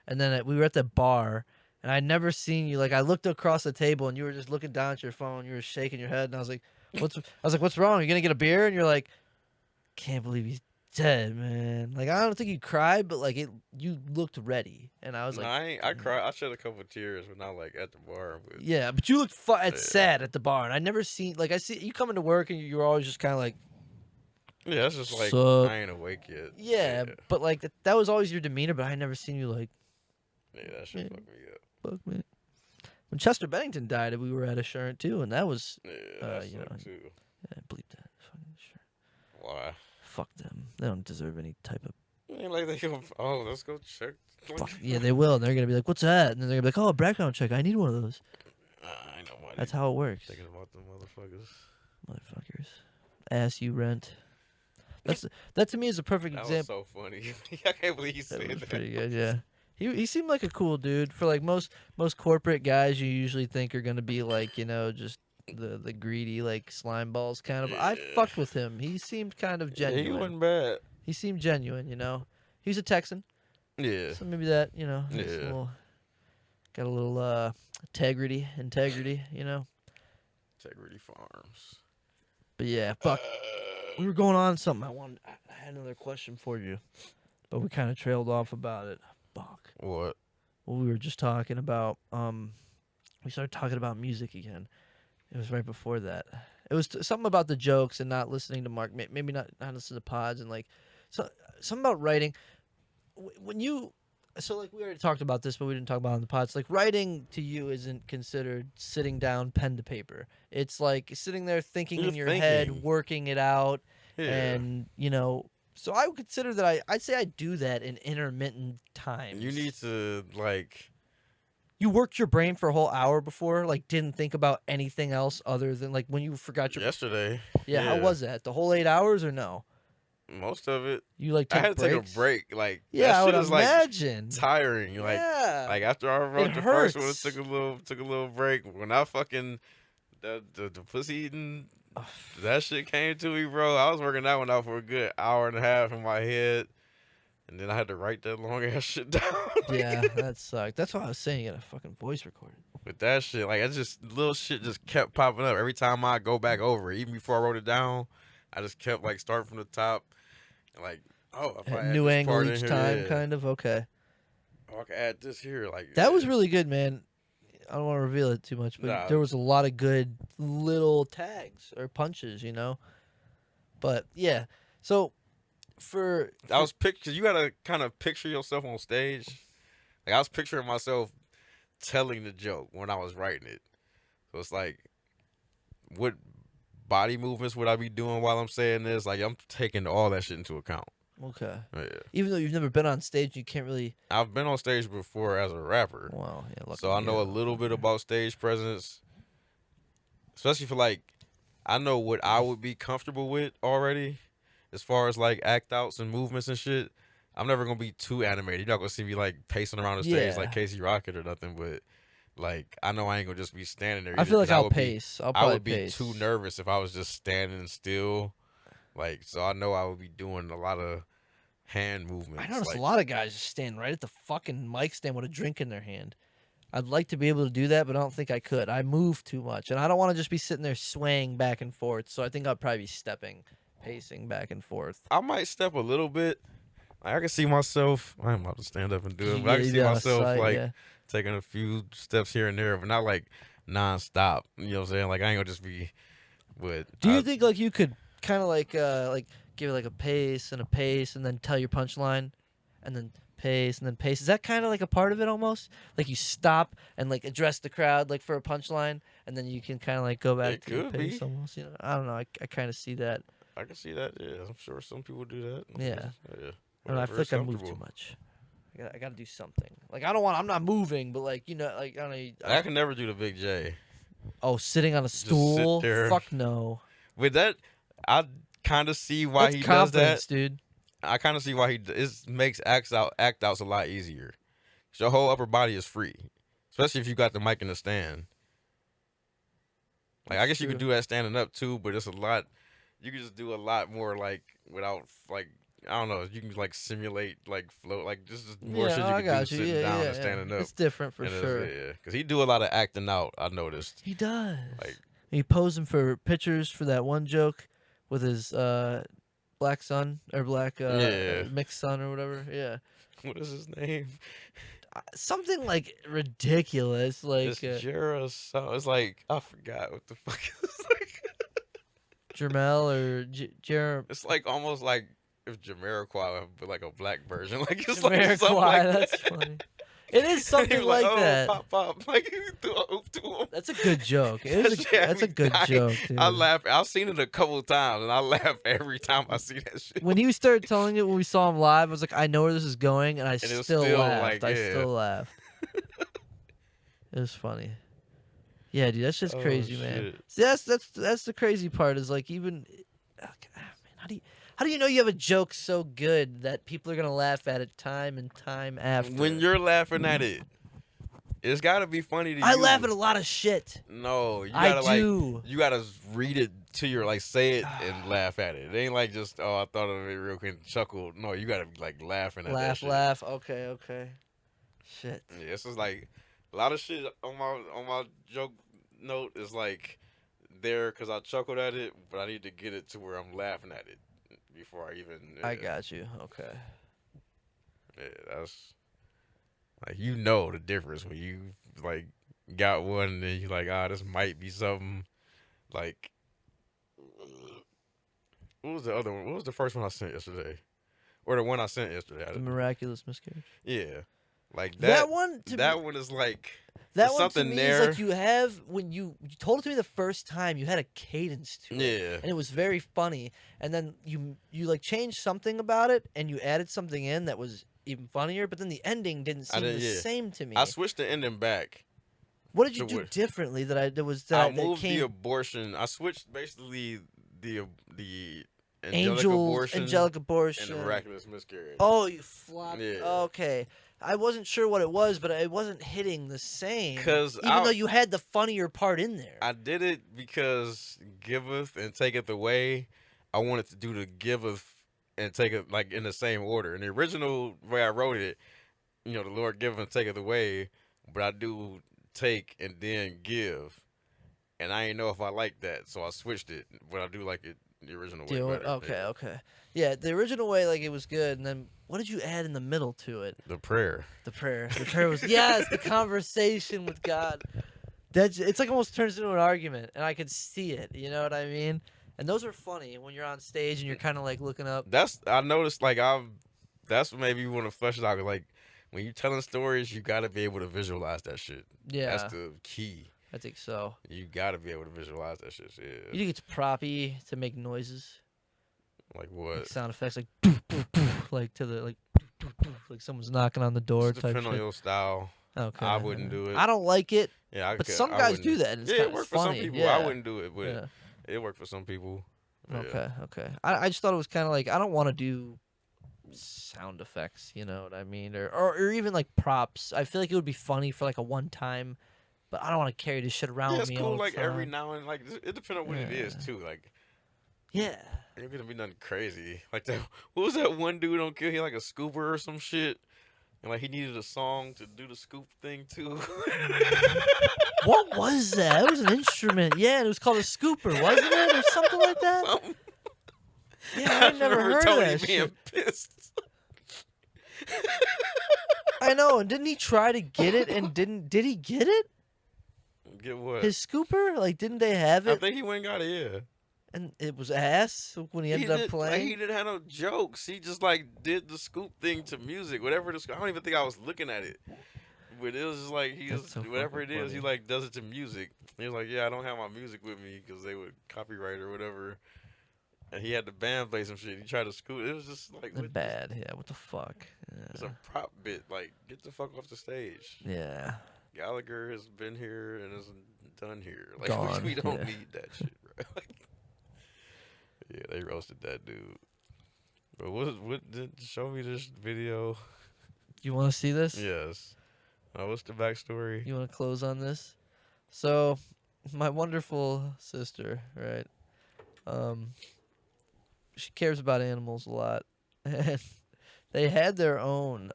And then we were at the bar, and I never seen you like. I looked across the table, and you were just looking down at your phone. You were shaking your head, and I was like, "What's?" I was like, "What's wrong? Are you gonna get a beer?" And you're like, "Can't believe he's dead, man. Like I don't think you cried, but like you looked ready, and I was No, like, I ain't. I cried. I shed a couple tears, but not like at the bar. But yeah, but you looked yeah, sad at the bar, and I never seen like I see you coming to work, and you're always just kind of like, yeah, that's just like sup. I ain't awake yet. Yeah, Yeah, but like that was always your demeanor, but I never seen you like, yeah, that shit man, fucked me up. fuck man. When Chester Bennington died, we were at Assurant too, and that was, Yeah, that you know, sucked too. yeah, bleep that. Fucking Assurant. Why? Fuck them. They don't deserve any type of. Ain't like they go. Oh, let's go check. Fuck yeah, they will. And they're gonna be like, "What's that?" And then they're gonna be like, "Oh, a background check. I need one of those." I ain't nobody That's how it works. thinking about them motherfuckers. Motherfuckers, ass you rent. That to me is a perfect That was example. so funny. I can't believe you That said was that. pretty good. Yeah, he seemed like a cool dude. For like most corporate guys, you usually think are gonna be like just the greedy like slime balls kind of. I Yeah. fucked with him. He seemed kind of Yeah, genuine. he wasn't bad. He seemed genuine. He's a Texan. Yeah. So maybe that, it's Yeah. got a little integrity, Integrity Farms. But yeah, fuck. We were going on something. I had another question for you, but we kind of trailed off about it. Fuck. What? Well, we were just talking about we started talking about music again. It was right before that. It was something about the jokes and not listening to Mark. Maybe not listening to pods and like something about writing. When you like we already talked about this, but we didn't talk about it on the pods. Like writing to you isn't considered sitting down pen to paper. It's like sitting there thinking You're in your head, thinking. working it out, Yeah. and So I would consider that I'd say I do that in intermittent times. You need to like. You worked your brain for a whole hour before, like didn't think about anything else other than like when you forgot your. Yesterday. Yeah, how was that? The whole 8 hours or no? Most of it. You like I take had to breaks? take a break. Like Yeah, that I would shit is like imagine. tiring. Like Yeah. like after I wrote It the first one, hurts. took a little break. When I fucking the pussy eating that shit came to me, bro. I was working that one out for a good hour and a half in my head. And then I had to write that long ass shit down. Yeah, that sucked. That's why I was saying you got a fucking voice recorded. With that shit, like it's just little shit just kept popping up every time I go back over it. Even before I wrote it down, I just kept like starting from the top, and like if I add New this angle part in each here, time, yeah. kind of. Okay. I can add this here, like That was yeah. really good, man. I don't want to reveal it too much, but Nah. there was a lot of good little tags or punches, But yeah, so I was cause you gotta kind of picture yourself on stage. Like I was picturing myself telling the joke when I was writing it. So it's like, what body movements would I be doing while I'm saying this? Like I'm taking all that shit into account. okay. Yeah. Even though you've never been on stage, you can't really. I've been on stage before as a rapper. Wow. Yeah. Lucky So I know a little bit about stage presence, especially for like, I know what I would be comfortable with already, as far as like act outs and movements and shit. I'm never gonna be too animated. You're not gonna see me like pacing around the stage Yeah. like Casey Rocket or nothing. But like, I know I ain't gonna just be standing there. I either, feel like 'cause I'll pace. I'll I probably would be pace. too nervous if I was just standing still. Like, so I know I would be doing a lot of hand movements. I noticed like, a lot of guys just stand right at the fucking mic stand with a drink in their hand. I'd like to be able to do that, but I don't think I could. I move too much, and I don't want to just be sitting there swaying back and forth. So I think I'd probably be pacing back and forth. I might step a little bit. Like, I can see myself. I'm about to stand up and do it, but I Yeah, can you see be on the myself side, like yeah. taking a few steps here and there, but not like nonstop. You know what I'm saying? Like I ain't gonna just be. But Do you think like you could kind of like give it like a pace, and then tell your punchline, and then pace, and then pace? Is that kind of like a part of it almost? Like you stop and like address the crowd like for a punchline, and then you can kind of like go back It to the could pace be. almost. I don't know. I kind of see that. I can see that. Yeah, I'm sure some people do that. Yeah. Yeah. I don't know, I feel like I move too Comfortable. much. I gotta do something. Like I'm not moving, but like like I don't know. I can never do the Big J. Oh, sitting on a sit stool? there. Fuck no. With that, I kind of see why That's he does confidence, that. dude. I kind of see why it makes act outs a lot easier. 'Cause your whole upper body is free, especially if you got the mic in the stand. Like I guess you could do that standing up too, but it's a lot. You can just do a lot more like without like I don't know. You can like simulate like float like just more shit you I can got do you. sitting Yeah, down yeah, and standing up. It's different for And sure. yeah, because he do a lot of acting out. I noticed. He does. Like He posing for pictures for that one joke with his Black Sun or Black Yeah. Mixed Sun or whatever. Yeah, What is his name? something like ridiculous. Like It's Jera. So it's like I forgot what the fuck it's like. Jermel or Jerem. It's like almost like if Jamiroquai but like a black version. Like it's like something Jamiroquai, like that's that. funny. It is And he something was like oh, that. Pop pop. Like he threw a hoop to him. That's a good joke. It is That shit had that's a me good dying. joke, dude. I laugh. I've seen it a couple of times, and I laugh every time I see that shit. When he started telling it when we saw him live, I was like, I know where this is going, and I it was still still laughed. like, I yeah. still laughed. It was funny. Yeah, dude, that's just Oh, crazy, man. shit. See, that's the crazy part is like even, man, how do you know you have a joke so good that people are gonna laugh at it time and time after? When you're laughing at it, it's got to be funny to you. I laugh at a lot of shit. No, you I gotta do. you gotta read it to your like say it and laugh at it. It ain't like just oh I thought of it real quick and chuckle. No, you gotta be like laughing at that Laugh, shit. laugh. Okay. Shit. Yeah, it's just like a lot of shit on my joke note is like there because I chuckled at it, but I need to get it to where I'm laughing at it before I even. I got you. Okay. Yeah, that's like you know the difference when you like got one and then you like this might be something like. What was the other one? What was the first one I sent yesterday? Or the one I sent yesterday? The miraculous miscarriage. Yeah, like That one. That one is like That there's one to something me there. is like you have when you told it to me the first time, you had a cadence to it, Yeah, and it was very funny. And then you like changed something about it, and you added something in that was even funnier. But then the ending didn't seem the same to me. I switched the ending back. What did you to do what- differently that I moved came the abortion. I switched basically the angels, abortion angelic abortion, and the miraculous miscarriage. Oh, you flopped. Yeah. Okay. I wasn't sure what it was, but it wasn't hitting the same. 'Cause even though you had the funnier part in there. I did it because giveth and taketh away. I wanted to do the giveth and taketh like in the same order. In the original way I wrote it, the Lord giveth and taketh away, but I do take and then give. And I didn't know if I liked that, so I switched it. But I do like it the original way better. Okay. Yeah, the original way, like, it was good. And then what did you add in the middle to it? The prayer. The prayer. The prayer was, yes, the conversation with God. It's like almost turns into an argument, and I could see it. You know what I mean? And those are funny when you're on stage and you're kind of, like, looking up. I noticed, like, that's what maybe you want to flesh it out. Like, when you're telling stories, you got to be able to visualize that shit. Yeah. That's the key. I think so. You got to be able to visualize that shit. Yeah. You think it's proppy to make noises? Like what? Like sound effects, like doof, doof, doof, like to the like someone's knocking on the door. Just type depend on shit. your style. Okay, I wouldn't do it. I don't like it. Yeah, but some guys do that. And it's it kinda worked for some funny. people. Yeah. I wouldn't do it, but Yeah. it worked for some people. Yeah. Okay. I just thought it was kind of like I don't want to do sound effects. You know what I mean? Or even like props. I feel like it would be funny for like a one time, but I don't want to carry this shit around Yeah, with it's me all cool. the Like time. every now and like it depends on what it is too. Like Yeah. you're gonna be nothing crazy. Like that. What was that one dude on Kill? He had like a scooper or some shit. And like he needed a song to do the scoop thing too. What was that? It was an instrument. Yeah, and it was called a scooper, wasn't it, or something like that? Something. Yeah, I never remember heard of Tony that being shit. pissed. I know, and didn't he try to get it? And did he get it? Get what? His scooper? Like, didn't they have I it? think he went and got it. Yeah. And it was ass when he ended up playing. He didn't have no jokes. He just like did the scoop thing to music, whatever. I don't even think I was looking at it, but it was just like That's so whatever it fucking is. He funny. like does it to music. He was like, yeah, I don't have my music with me because they would copyright or whatever. And he had the band play some shit. He tried to scoop. It was just like what, Bad. Yeah. What the fuck? it's a prop bit. Like get the fuck off the stage. Yeah. Gallagher has been here and is done here. Like Gone, we don't yeah. need that shit, bro. Like, yeah, they roasted that dude. But what did show me this video? You want to see this? Yes. What's the backstory? You want to close on this? So, my wonderful sister, right? She cares about animals a lot, and they had their own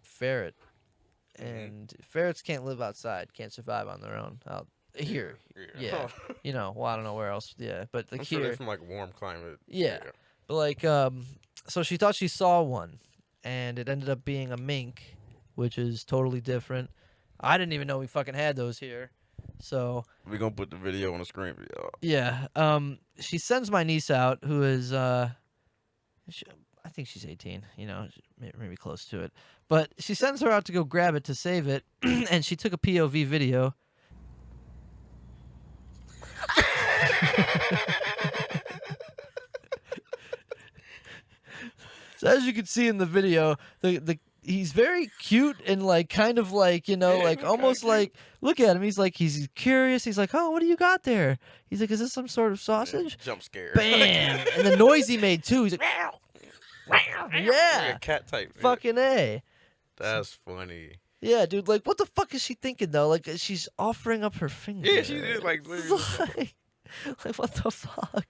ferret, and ferrets can't live outside, can't survive on their own. Out here, yeah. Well, I don't know where else. Yeah, but like I'm sure they're here, from like warm climate. Yeah. But like, so she thought she saw one, and it ended up being a mink, which is totally different. I didn't even know we fucking had those here. So We gonna put the video on the screen for y'all. yeah, she sends my niece out, who is she, I think she's 18. You know, maybe close to it. But she sends her out to go grab it to save it, and she took a POV video. So as you can see in the video, the he's very cute and like kind of like, you know, Yeah, like he almost kinda like look at him. He's like he's curious. He's like, "Oh, what do you got there?" He's like, "Is this some sort of sausage?" Jump scare. Bam! And the noise he made too. He's like, Like "Yeah, a cat type. fucking A." That's funny. Yeah, dude. Like, what the fuck is she thinking though? Like, she's offering up her finger. Yeah, she did like literally. like, what the fuck?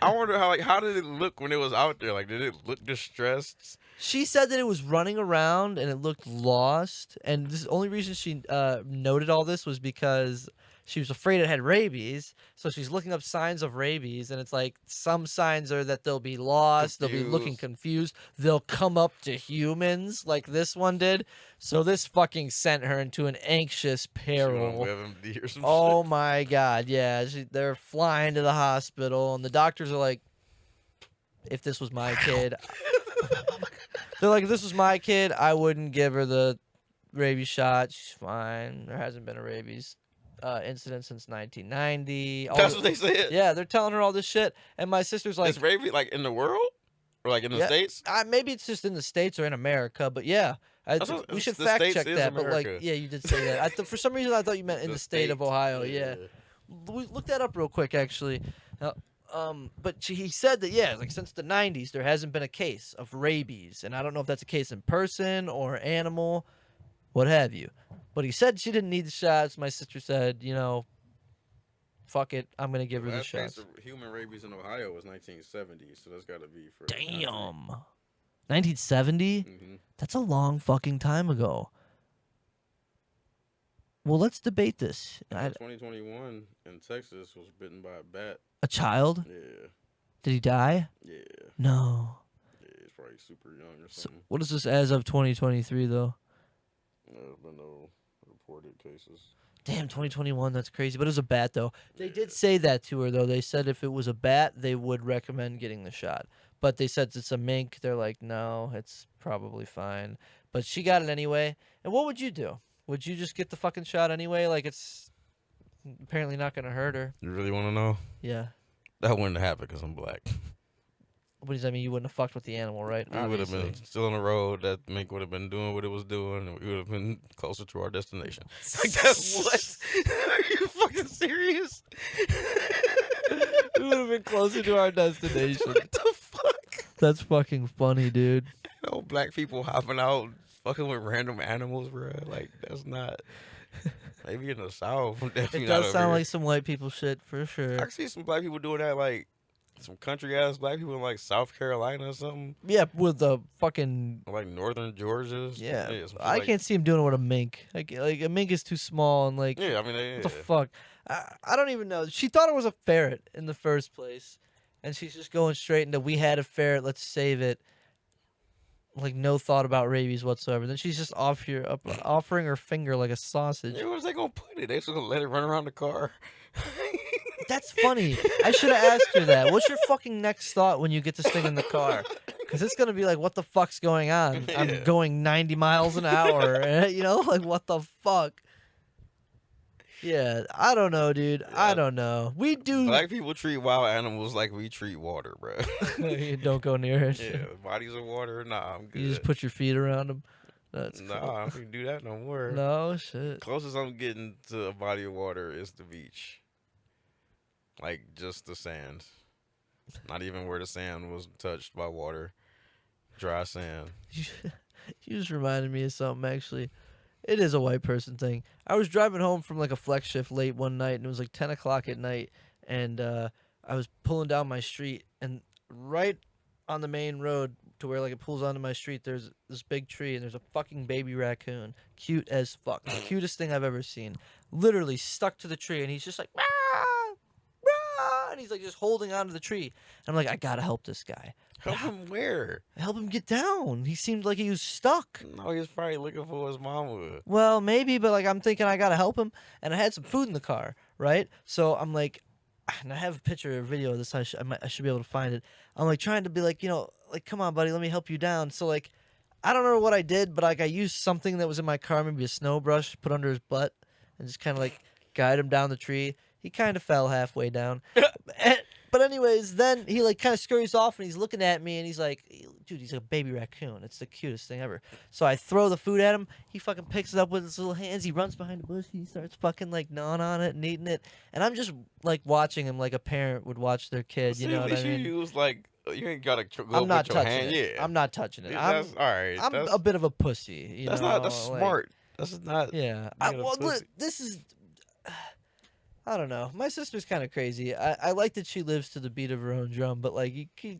I wonder how did it look when it was out there? Like, did it look distressed? She said that it was running around and it looked lost. And the only reason she noted all this was because she was afraid it had rabies. So she's looking up signs of rabies. And it's like some signs are that they'll be lost. They'll be looking confused. They'll come up to humans like this one did. So this fucking sent her into an anxious peril. WebMD or some Oh shit. my God. Yeah. They're flying to the hospital. And the doctors are like, if this was my kid... They're like, if this was my kid, I wouldn't give her the rabies shot. She's fine. There hasn't been a rabies incident since 1990. That's what they said. Yeah, they're telling her all this shit. And my sister's like, Is rabies like in the world or like in the Yeah. States? Maybe it's just in the States or in America, but yeah. We should the fact States check is that. But like, America. yeah, you did say that. For some reason, I thought you meant in the state of state. Ohio. Yeah. We look that up real quick, actually. But he said that like since the 90s there hasn't been a case of rabies, and I don't know if that's a case in person or animal, what have you. But he said she didn't need the shots. My sister said, you know, fuck it, I'm gonna give her the Last case shots. of human rabies in Ohio was 1970, so that's got to be for. Damn, 1970. Mm-hmm. That's a long fucking time ago. Well, let's debate this. 2021 in Texas was bitten by a bat. A child? Yeah. Did he die? Yeah. No. Yeah, he's probably super young or So, something. what is this as of 2023 though? There's been no reported cases. Damn, 2021, that's crazy. But it was a bat, though. They did say that to her, though. They said if it was a bat, they would recommend getting the shot. But they said it's a mink. They're like, no, it's probably fine. But she got it anyway. And what would you do? Would you just get the fucking shot anyway? Like, it's apparently not going to hurt her. You really want to know? Yeah. That wouldn't happen because I'm black. What does that mean? You wouldn't have fucked with the animal, right? We would have been Obviously. still on the road. That mink would have been doing what it was doing, and we would have been closer to our destination. Like, that's what? Are you fucking serious? We would have been closer to our destination. What the fuck? That's fucking funny, dude. You know, black people hopping out, fucking with random animals, bro. Like, that's not. Maybe in the South. It does sound like some white people shit, for sure. I can see some black people doing that, like some country ass black people in like South Carolina or something, Yeah, with the fucking... or like northern Georgia. Yeah, some shit I like- can't see him doing it with a mink. Like a mink is too small and like, Yeah, I mean, yeah. what the fuck? I don't even know. She thought it was a ferret in the first place, and she's just going straight into we had a ferret, let's save it. Like no thought about rabies whatsoever. Then she's just offering her finger like a sausage. Where was they gonna put it? They just gonna let it run around the car? That's funny. I should have asked her that. What's your fucking next thought when you get this thing in the car? Because it's gonna be like, what the fuck's going on? Yeah. I'm going 90 miles an hour. You know, like what the fuck? Yeah, I don't know, dude. I Yeah. don't know. We do. Black people treat wild animals like we treat water, bro. You don't go near it. Yeah, bodies of water. Nah, I'm good. You just put your feet around them. That's Nah, I don't do that no more. cool. No shit. Closest I'm getting to a body of water is the beach. Like just the sand. Not even where the sand was touched by water. Dry sand. You just reminded me of something, actually. It is a white person thing. I was driving home from like a flex shift late one night, and it was like 10 o'clock at night, and I was pulling down my street, and right on the main road to where like it pulls onto my street, there's this big tree, and there's a fucking baby raccoon. Cute as fuck. The cutest thing I've ever seen. Literally stuck to the tree, and he's just like, "Rah! Rah!" And he's like just holding onto the tree. And I'm like, I gotta help this guy. Help him where? Help him get down. He seemed like he was stuck. No, he's probably looking for his mama. Well, maybe, but like I'm thinking I gotta help him, and I had some food in the car, right? So I'm like, and I have a picture or video of this. I should be able to find it. I'm like trying to be like, like come on, buddy, let me help you down. So like, I don't know what I did, but like I used something that was in my car, maybe a snow brush, put under his butt, and just kind of like guide him down the tree. He kind of fell halfway down. But anyways, then he like kind of scurries off and he's looking at me and he's like, dude, he's a baby raccoon. It's the cutest thing ever. So I throw the food at him. He fucking picks it up with his little hands. He runs behind the bush. He starts fucking like gnawing on it and eating it. And I'm just like watching him like a parent would watch their kid. You know what I mean? You was like, you ain't gotta go I'm not with your touching hand. it. Yeah, I'm not touching it. that's all right. I'm that's, a bit of a pussy. that's know? That's like, smart. That's not. Yeah. being a Well, pussy. this is. I don't know. My sister's kind of crazy. I like that she lives to the beat of her own drum, but like,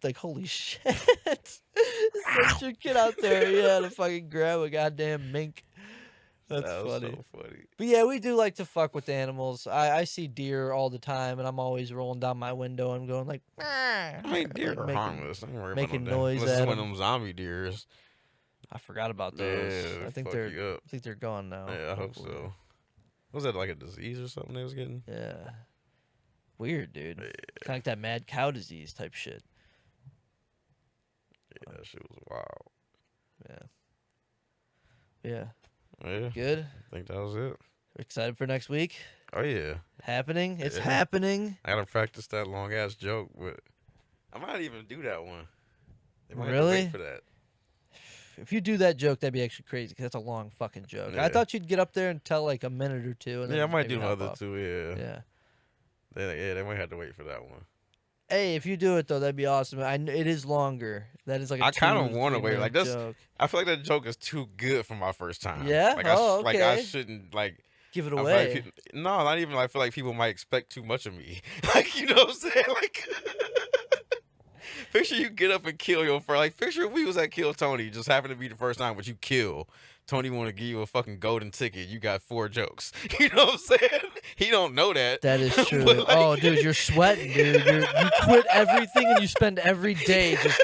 like, holy shit. Send your kid out there, to fucking grab a goddamn mink. That's funny. So funny. But yeah, we do like to fuck with animals. I see deer all the time, and I'm always rolling down my window and going like, I mean, deer are making- harmless. Don't worry making about noise that. Unless at it's one of 'em. them zombie deers. I forgot about those. Yeah, I think fuck you up. they're gone now. Yeah, I hope hopefully. so. Was that like a disease or something they was getting? Yeah. Weird, dude. Yeah. Kind of like that mad cow disease type shit. Yeah, that shit was wild. Yeah. Yeah, Good. I think that was it. Excited for next week? Oh yeah, Happening? It's Yeah. happening. I gotta practice that long ass joke, but I might even do that one. They might have to Really? wait for that. If you do that joke, that'd be actually crazy because that's a long fucking joke. I Yeah. thought you'd get up there and tell like a minute or two. And Yeah, I then might maybe do the hop other off. two. Yeah. Yeah. They might have to wait for that one. Hey, if you do it though, that'd be awesome. It is longer. That is like a I kinda 2 wanna 3 wait, minute like, that's- joke. I feel like that joke is too good for my first time. Yeah? Like Oh, like I okay. shouldn't like. Give it I feel away. like no, not even. I feel like people might expect too much of me. Like, you know what I'm saying? Like, picture you get up and kill your friend. Like, picture if we was at Kill Tony, just happened to be the first time, but you kill. Tony want to give you a fucking golden ticket. You got 4 jokes. You know what I'm saying? He don't know that. That is true. But, like- Oh, dude, you're sweating, dude. You quit everything and you spend every day just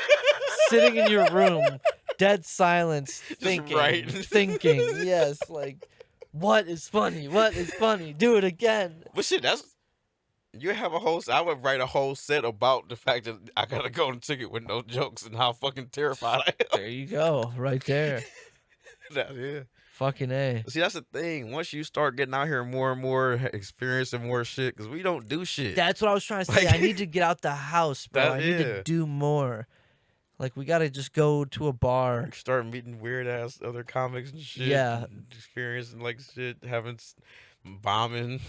sitting in your room, dead silence, thinking, writing. thinking. Yes, like, what is funny? What is funny? Do it again. But shit, you have a whole. I would write a whole set about the fact that I got a golden ticket with no jokes and how fucking terrified I am. There you go, right there. Yeah. Fucking A. See, that's the thing. Once you start getting out here more and more, experiencing more shit, because we don't do shit. That's what I was trying to say. Like- I need to get out the house, bro. I need yeah. to do more. Like, we got to just go to a bar. You start meeting weird ass other comics and shit. Yeah. and experiencing like shit, having bombing.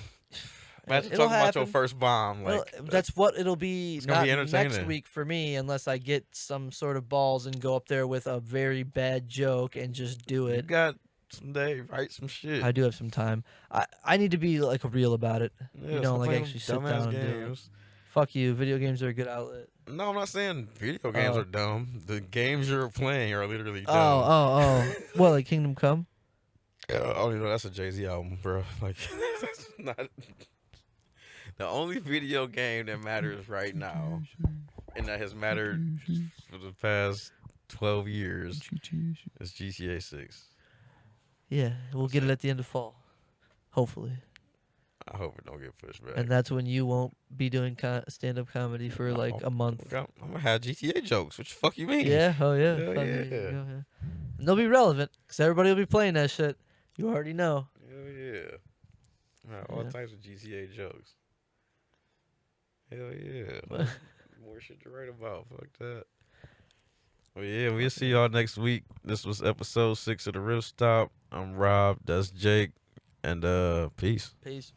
Imagine It'll talking about your happen. first bomb. Well, Like that's what it'll be. It's gonna Not be next entertaining. week for me, unless I get some sort of balls and go up there with a very bad joke and just do you it. got someday write some shit. I do have some time. I need to be like real about it. Yeah, know, stop like, playing actually sit dumbass down and do it. games. Fuck you. Video games are a good outlet. No, I'm not saying video games Oh. are dumb. The games you're playing are literally dumb. Oh. What, like Kingdom Come? Oh, you know, that's a Jay-Z album, bro. Like, that's not the only video game that matters right now, and that has mattered for the past 12 years, is GTA 6. Yeah, we'll get it at the end of fall. Hopefully. I hope it don't get pushed back. And that's when you won't be doing stand-up comedy for like a month. I'm gonna have GTA jokes. What the fuck you mean? Yeah, oh yeah. Hell Fuck yeah. yeah. And they'll be relevant because everybody will be playing that shit. You already know. Hell yeah. I have all Yeah. types of GTA jokes. Hell yeah. More shit to write about. Fuck that. Well, yeah, we'll see y'all next week. This was episode 6 of the Riff Stop. I'm Rob. That's Jake. And peace. Peace.